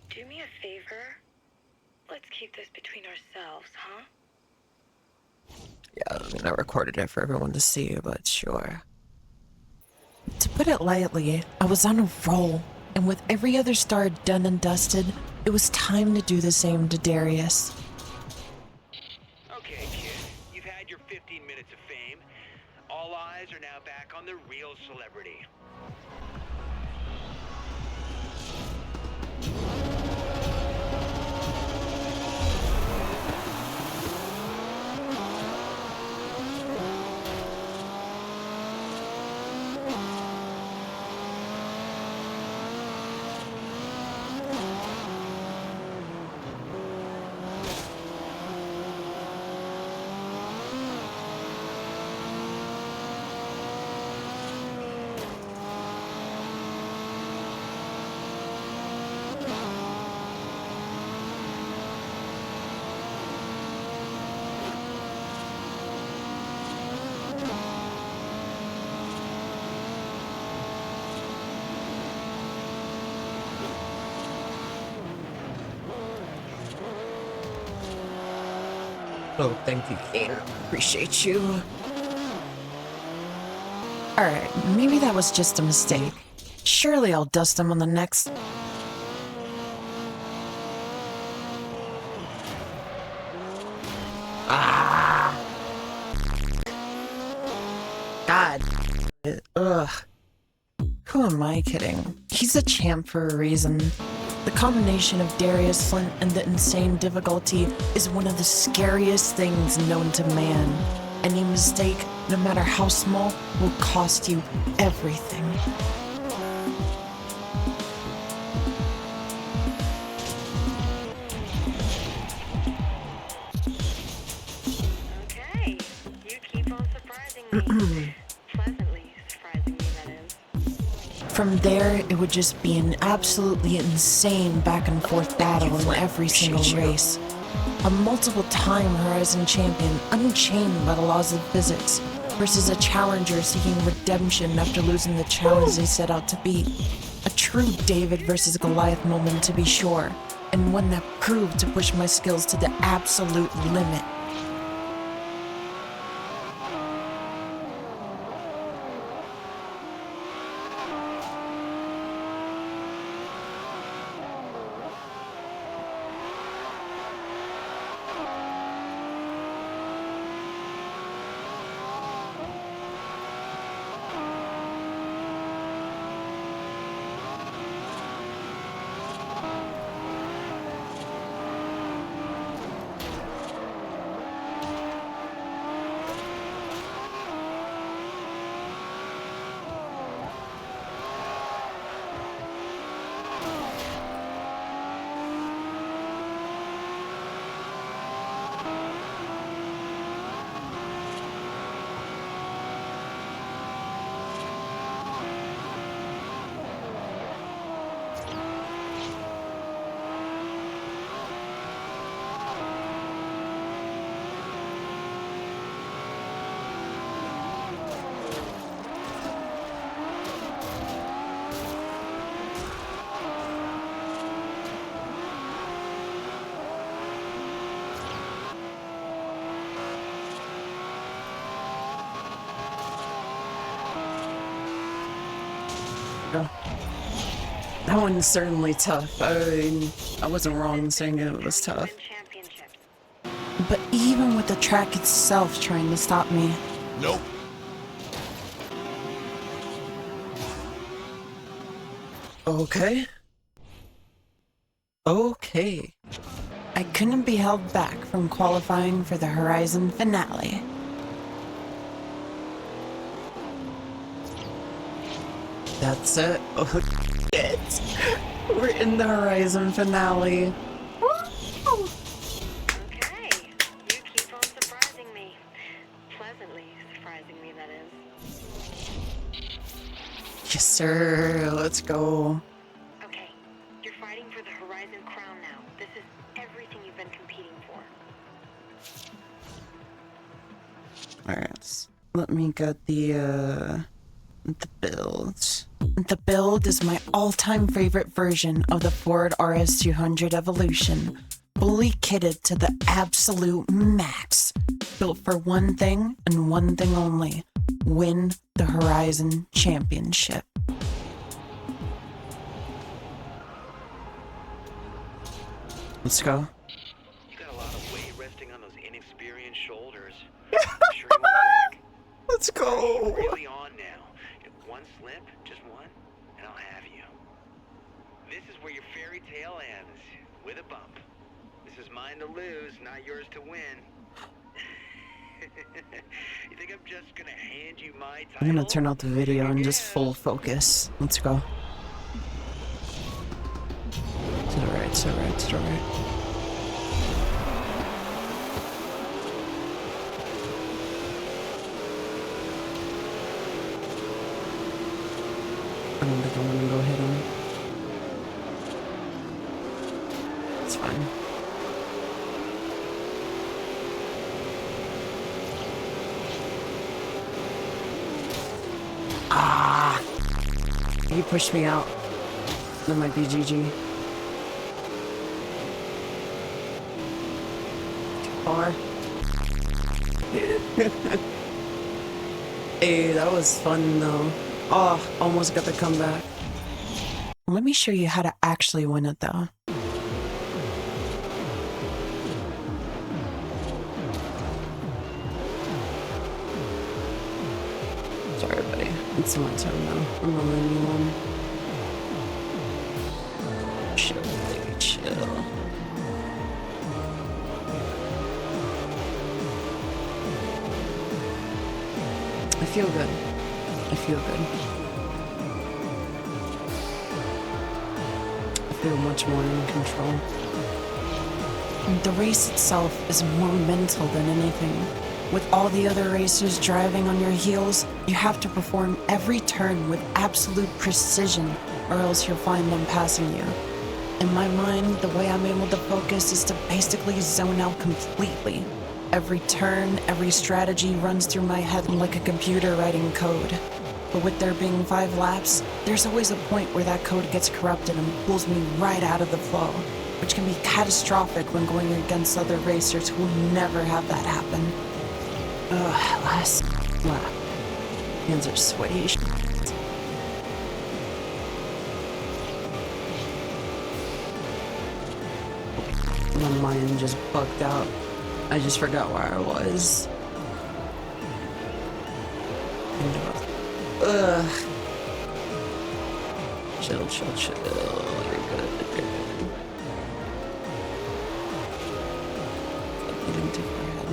Do me a favor. Let's keep this between ourselves, huh? Yeah, I mean, I recorded it for everyone to see, but sure. To put it lightly, I was on a roll, and with every other star done and dusted, it was time to do the same to Darius. Okay, kid. You've had your 15 minutes of fame. All eyes are now back on the real celebrity. Oh, thank you, Kane. Appreciate you. Alright, maybe that was just a mistake. Surely I'll dust him on the next... Ah! God. Ugh. Who am I kidding? He's a champ for a reason. The combination of Darius Flint and the insane difficulty is one of the scariest things known to man. Any mistake, no matter how small, will cost you everything. Okay, you keep on surprising me. Pleasantly surprising me, that is. From there, it would just be an absolutely insane back and forth battle in every single race. A multiple-time Horizon champion unchained by the laws of physics versus a challenger seeking redemption after losing the challenge they set out to beat. A true David versus Goliath moment to be sure, and one that proved to push my skills to the absolute limit. That one's certainly tough. I mean, I wasn't wrong in saying it was tough. Championships. But even with the track itself trying to stop me, Nope. okay. Okay. I couldn't be held back from qualifying for the Horizon finale. That's it. Oh, shit. We're in the Horizon finale. Woo! Okay, you keep on surprising me. Pleasantly surprising me, that is. Yes, sir. Let's go. Okay, you're fighting for the Horizon crown now. This is everything you've been competing for. Alright. Let me get the build. The build is my all-time favorite version of the Ford RS200 Evolution, fully kitted to the absolute max, built for one thing and one thing only: win the Horizon Championship. Let's go. You got a lot of weight resting on those inexperienced shoulders. I'm sure you won't crack. Let's go. Really on now. One slip, just one, and I'll have you. This is where your fairy tale ends, with a bump. This is mine to lose, not yours to win. You think I'm just gonna hand you my title? I'm gonna turn out the video and just full focus. Let's go. To the right, to the right, to the right. I don't think I want to go hit him. It's fine. Ah! He pushed me out. That might be GG. Too far. Hey, that was fun though. Oh, almost got the comeback. Let me show you how to actually win it though. Sorry, buddy. It's my turn now. I'm gonna leave you one. Chill, baby, chill. I feel good. I feel good. I feel much more in control. The race itself is more mental than anything. With all the other racers driving on your heels, you have to perform every turn with absolute precision, or else you'll find them passing you. In my mind, the way I'm able to focus is to basically zone out completely. Every turn, every strategy runs through my head like a computer writing code. But with there being 5 laps, there's always a point where that code gets corrupted and pulls me right out of the flow, which can be catastrophic when going against other racers who will never have that happen. Ugh, last lap. Hands are sweaty as shit. My mind just bugged out. I just forgot where I was. Ugh. Chill, chill, chill. You're good, you're good. Getting too far ahead.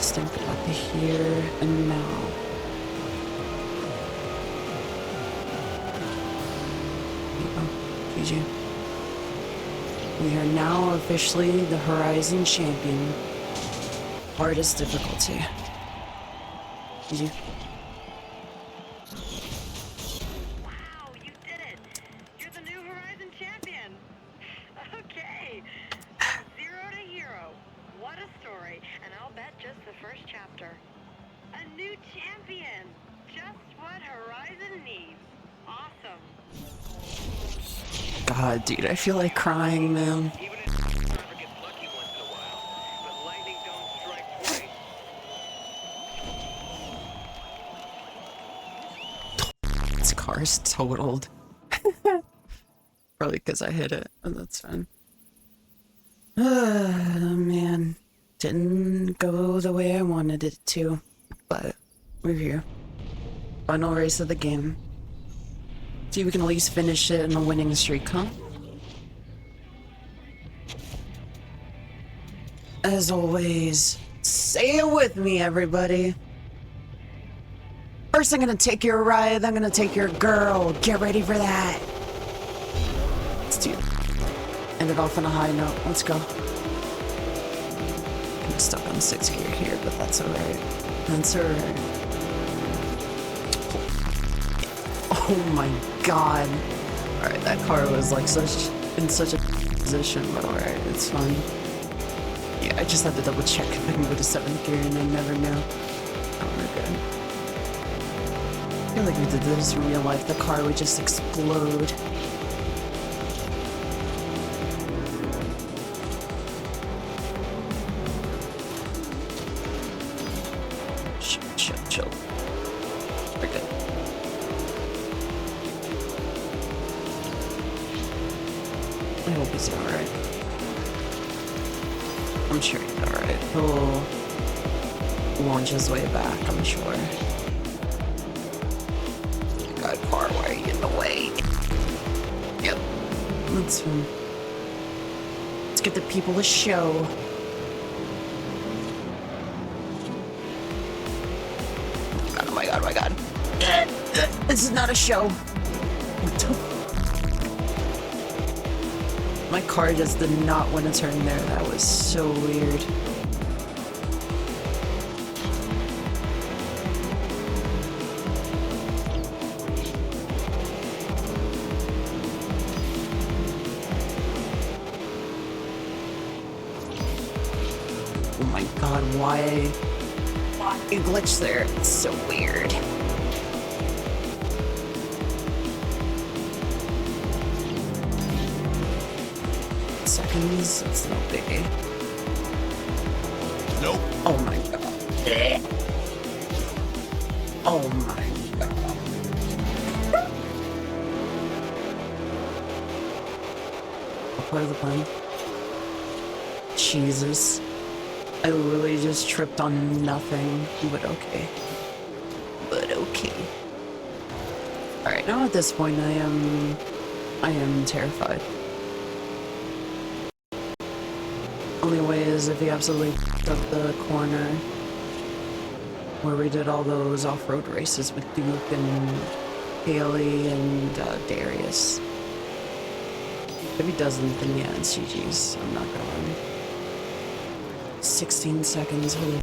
Stamp it up here and now. There you go. GG. We are now officially the Horizon champion. Hardest difficulty. GG. Wow, you did it! You're the new Horizon champion! Okay, from zero to hero. What a story, and I'll bet just the first chapter. A new champion! Just what Horizon needs. Awesome. God, dude, I feel like crying, man. Even if the driver gets lucky once in a while, but lightning don't strike twice. This car's totaled. Probably because I hit it, but that's fine. Oh, man. Didn't go the way I wanted it to, but we're here. Final race of the game. See if we can at least finish it in a winning streak, huh? As always, say it with me, everybody. First, I'm gonna take your ride, then I'm gonna take your girl. Get ready for that. Let's do it. End it off on a high note. Let's go. I'm stuck on 6th gear here, but that's alright. That's alright. Oh my god. Alright, that car was like in such a position, but alright, it's fine. Yeah, I just had to double check if I can go to 7th gear and I never knew. Oh, we're good. I feel like we did this in real life. The car would just explode. Chill. We're good. I hope he's alright. I'm sure he's alright. He'll launch his way back, I'm sure. God, car, why are you in the way? Yep. That's fine. Let's get the people a show. Oh my god, oh my god. This is not a show. My car just did not want to turn there. That was so weird. Oh my god, why it glitched there? It's so weird. Seconds, it's no biggie. Nope. Oh my god. Oh my god. Part of the plan. Jesus. I literally just tripped on nothing, but okay. But okay. Alright, now at this point I am terrified. Only way is if he absolutely f***ed up the corner where we did all those off-road races with Duke and Haley and Darius. If he doesn't, then yeah, it's GG's. I'm not going. 16 seconds, holy.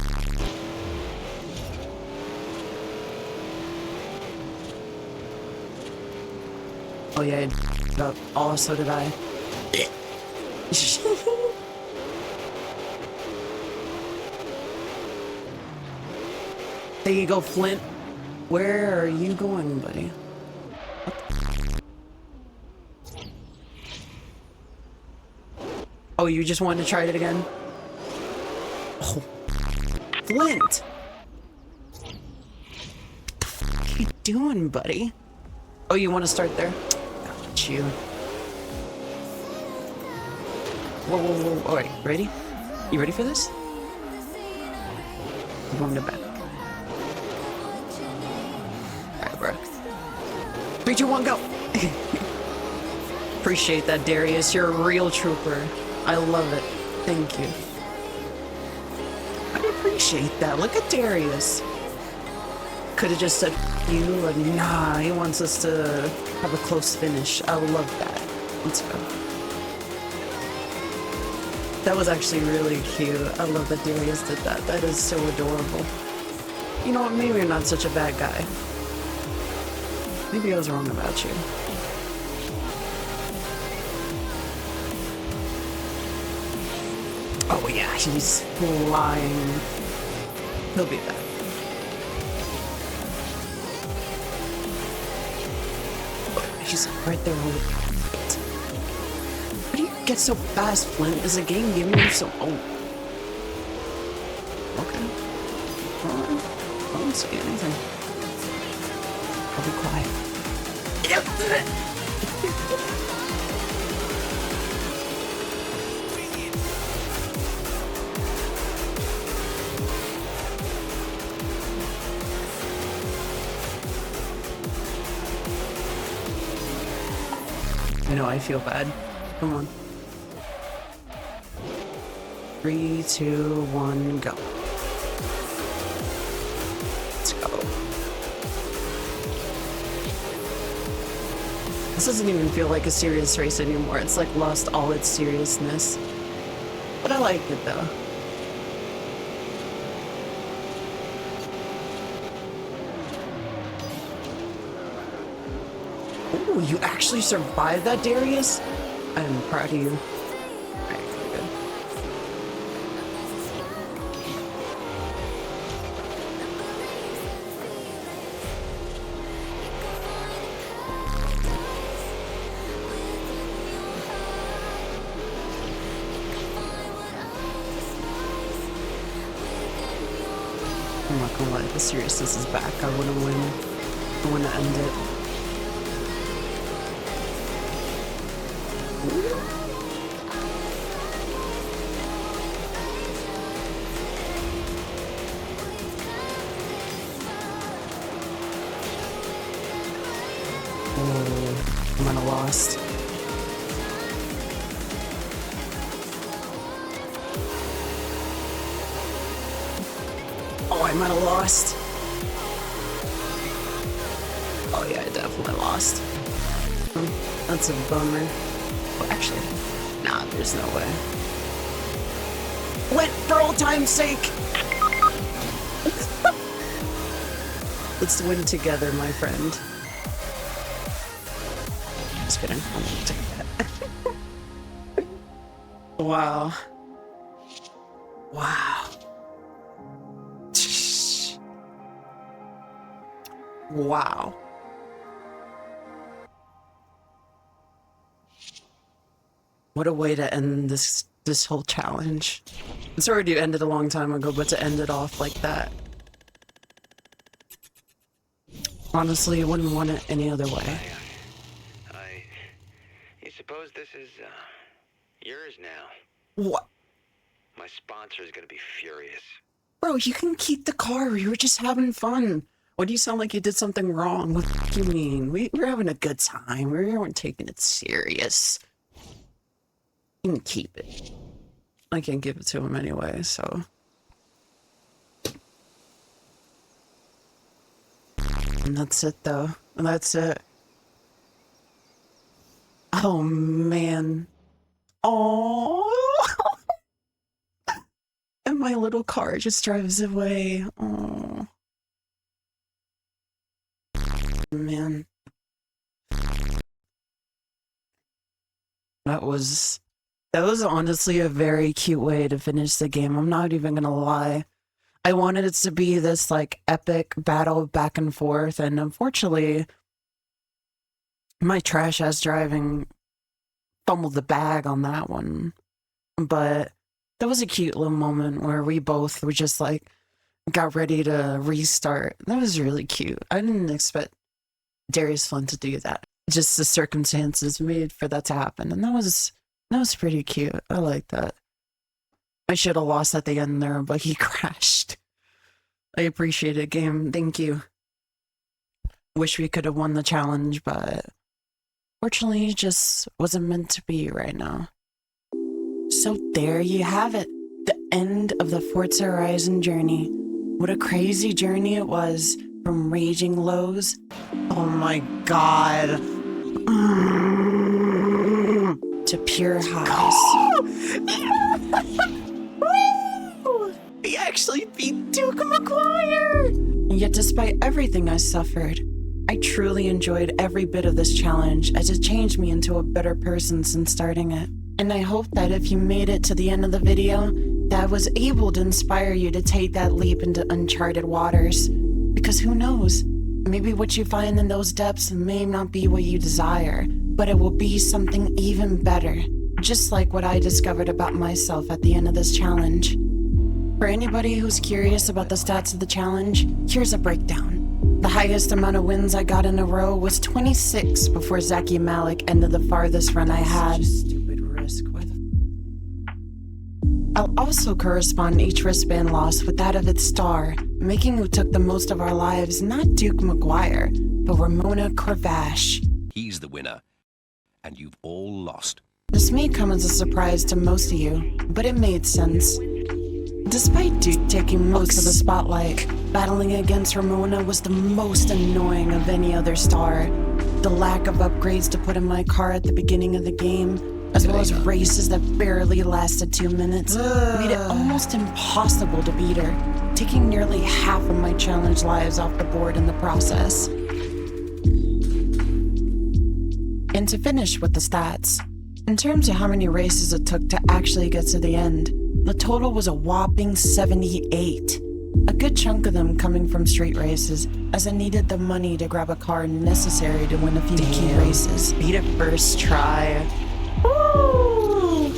Oh yeah, I f***ed up. Oh, so did I. There you go, Flint. Where are you going, buddy? Oh, you just wanted to try it again? Oh, Flint! What the fuck are you doing, buddy? Oh, you want to start there? Got you. Whoa, whoa, whoa. Alright, ready? You ready for this? I'm going to bed. Alright, bro. 3, 2, 1, go! Appreciate that, Darius. You're a real trooper. I love it. Thank you. I appreciate that. Look at Darius. Could have just said you, and nah, he wants us to have a close finish. I love that. Let's go. That was actually really cute. I love that Darius did that. That is so adorable. You know what? Maybe you're not such a bad guy. Maybe I was wrong about you. Oh yeah, he's flying. He'll be back. He's right there. How do you get so fast, Flint? Is the game giving you so... Oh. Okay. Alright. I don't see anything. I'll be quiet. I know, I feel bad. Come on. 3, 2, 1, go. Let's go. This doesn't even feel like a serious race anymore. It's like lost all its seriousness. But I like it though. Ooh, you actually survived that, Darius? I'm proud of you. Alright, good. I'm not gonna lie, the seriousness is back. I wanna win. I wanna end it. Oh, I might have lost. Oh, I might have lost. Oh yeah, I definitely lost. That's a bummer. Well, actually, nah, there's no way. Wait, for old time's sake! Let's win together, my friend. Just kidding. I'm gonna take that. Wow. Wow. Wow. What a way to end this whole challenge. It's already ended a long time ago, but to end it off like that. Honestly, I wouldn't want it any other way. You suppose this is, yours now? What? My sponsor is gonna be furious. Bro, you can keep the car. We were just having fun. What do you sound like you did something wrong? What do you mean? We were having a good time. We weren't taking it serious. You can keep it. I can't give it to him anyway, so. And that's it, though. That's it. Oh, man. Oh. And my little car just drives away. Oh. Man. That was honestly a very cute way to finish the game. I'm not even gonna lie. I wanted it to be this like epic battle back and forth, and unfortunately my trash ass driving fumbled the bag on that one. But that was a cute little moment where we both were just like got ready to restart. That was really cute. I didn't expect Darius Flynn to do that. Just the circumstances made for that to happen, and that was pretty cute. I like that. I should have lost at the end there, but he crashed. I appreciate it, game. Thank you. Wish we could have won the challenge, but fortunately, it just wasn't meant to be right now. So there you have it. The end of the Forza Horizon journey. What a crazy journey it was. From raging lows. Oh my god. To pure highs. We actually beat Duke McGuire! And yet despite everything I suffered, I truly enjoyed every bit of this challenge as it changed me into a better person since starting it. And I hope that if you made it to the end of the video, that I was able to inspire you to take that leap into uncharted waters. Because who knows? Maybe what you find in those depths may not be what you desire, but it will be something even better. Just like what I discovered about myself at the end of this challenge. For anybody who's curious about the stats of the challenge, here's a breakdown. The highest amount of wins I got in a row was 26 before Zaki Malik ended the farthest run I had. Stupid risk. I'll also correspond each wristband loss with that of its star, making who took the most of our lives not Duke McGuire, but Ramona Corvash. He's the winner, and you've all lost. This may come as a surprise to most of you, but it made sense. Despite Duke taking most of the spotlight, battling against Ramona was the most annoying of any other star. The lack of upgrades to put in my car at the beginning of the game, as well as races that barely lasted 2 minutes, made it almost impossible to beat her, taking nearly half of my challenge lives off the board in the process. And to finish with the stats, in terms of how many races it took to actually get to the end, the total was a whopping 78. A good chunk of them coming from street races, as I needed the money to grab a car necessary to win a few key races. Beat it first try. Woo!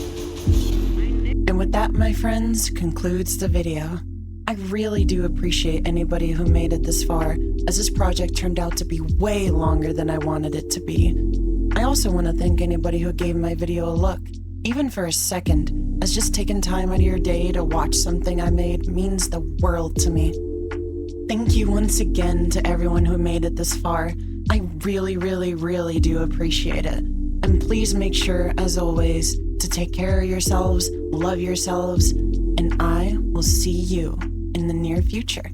And with that, my friends, concludes the video. I really do appreciate anybody who made it this far, as this project turned out to be way longer than I wanted it to be. I also want to thank anybody who gave my video a look, even for a second, as just taking time out of your day to watch something I made means the world to me. Thank you once again to everyone who made it this far. I really, really, really do appreciate it. And please make sure, as always, to take care of yourselves, love yourselves, and I will see you in the near future.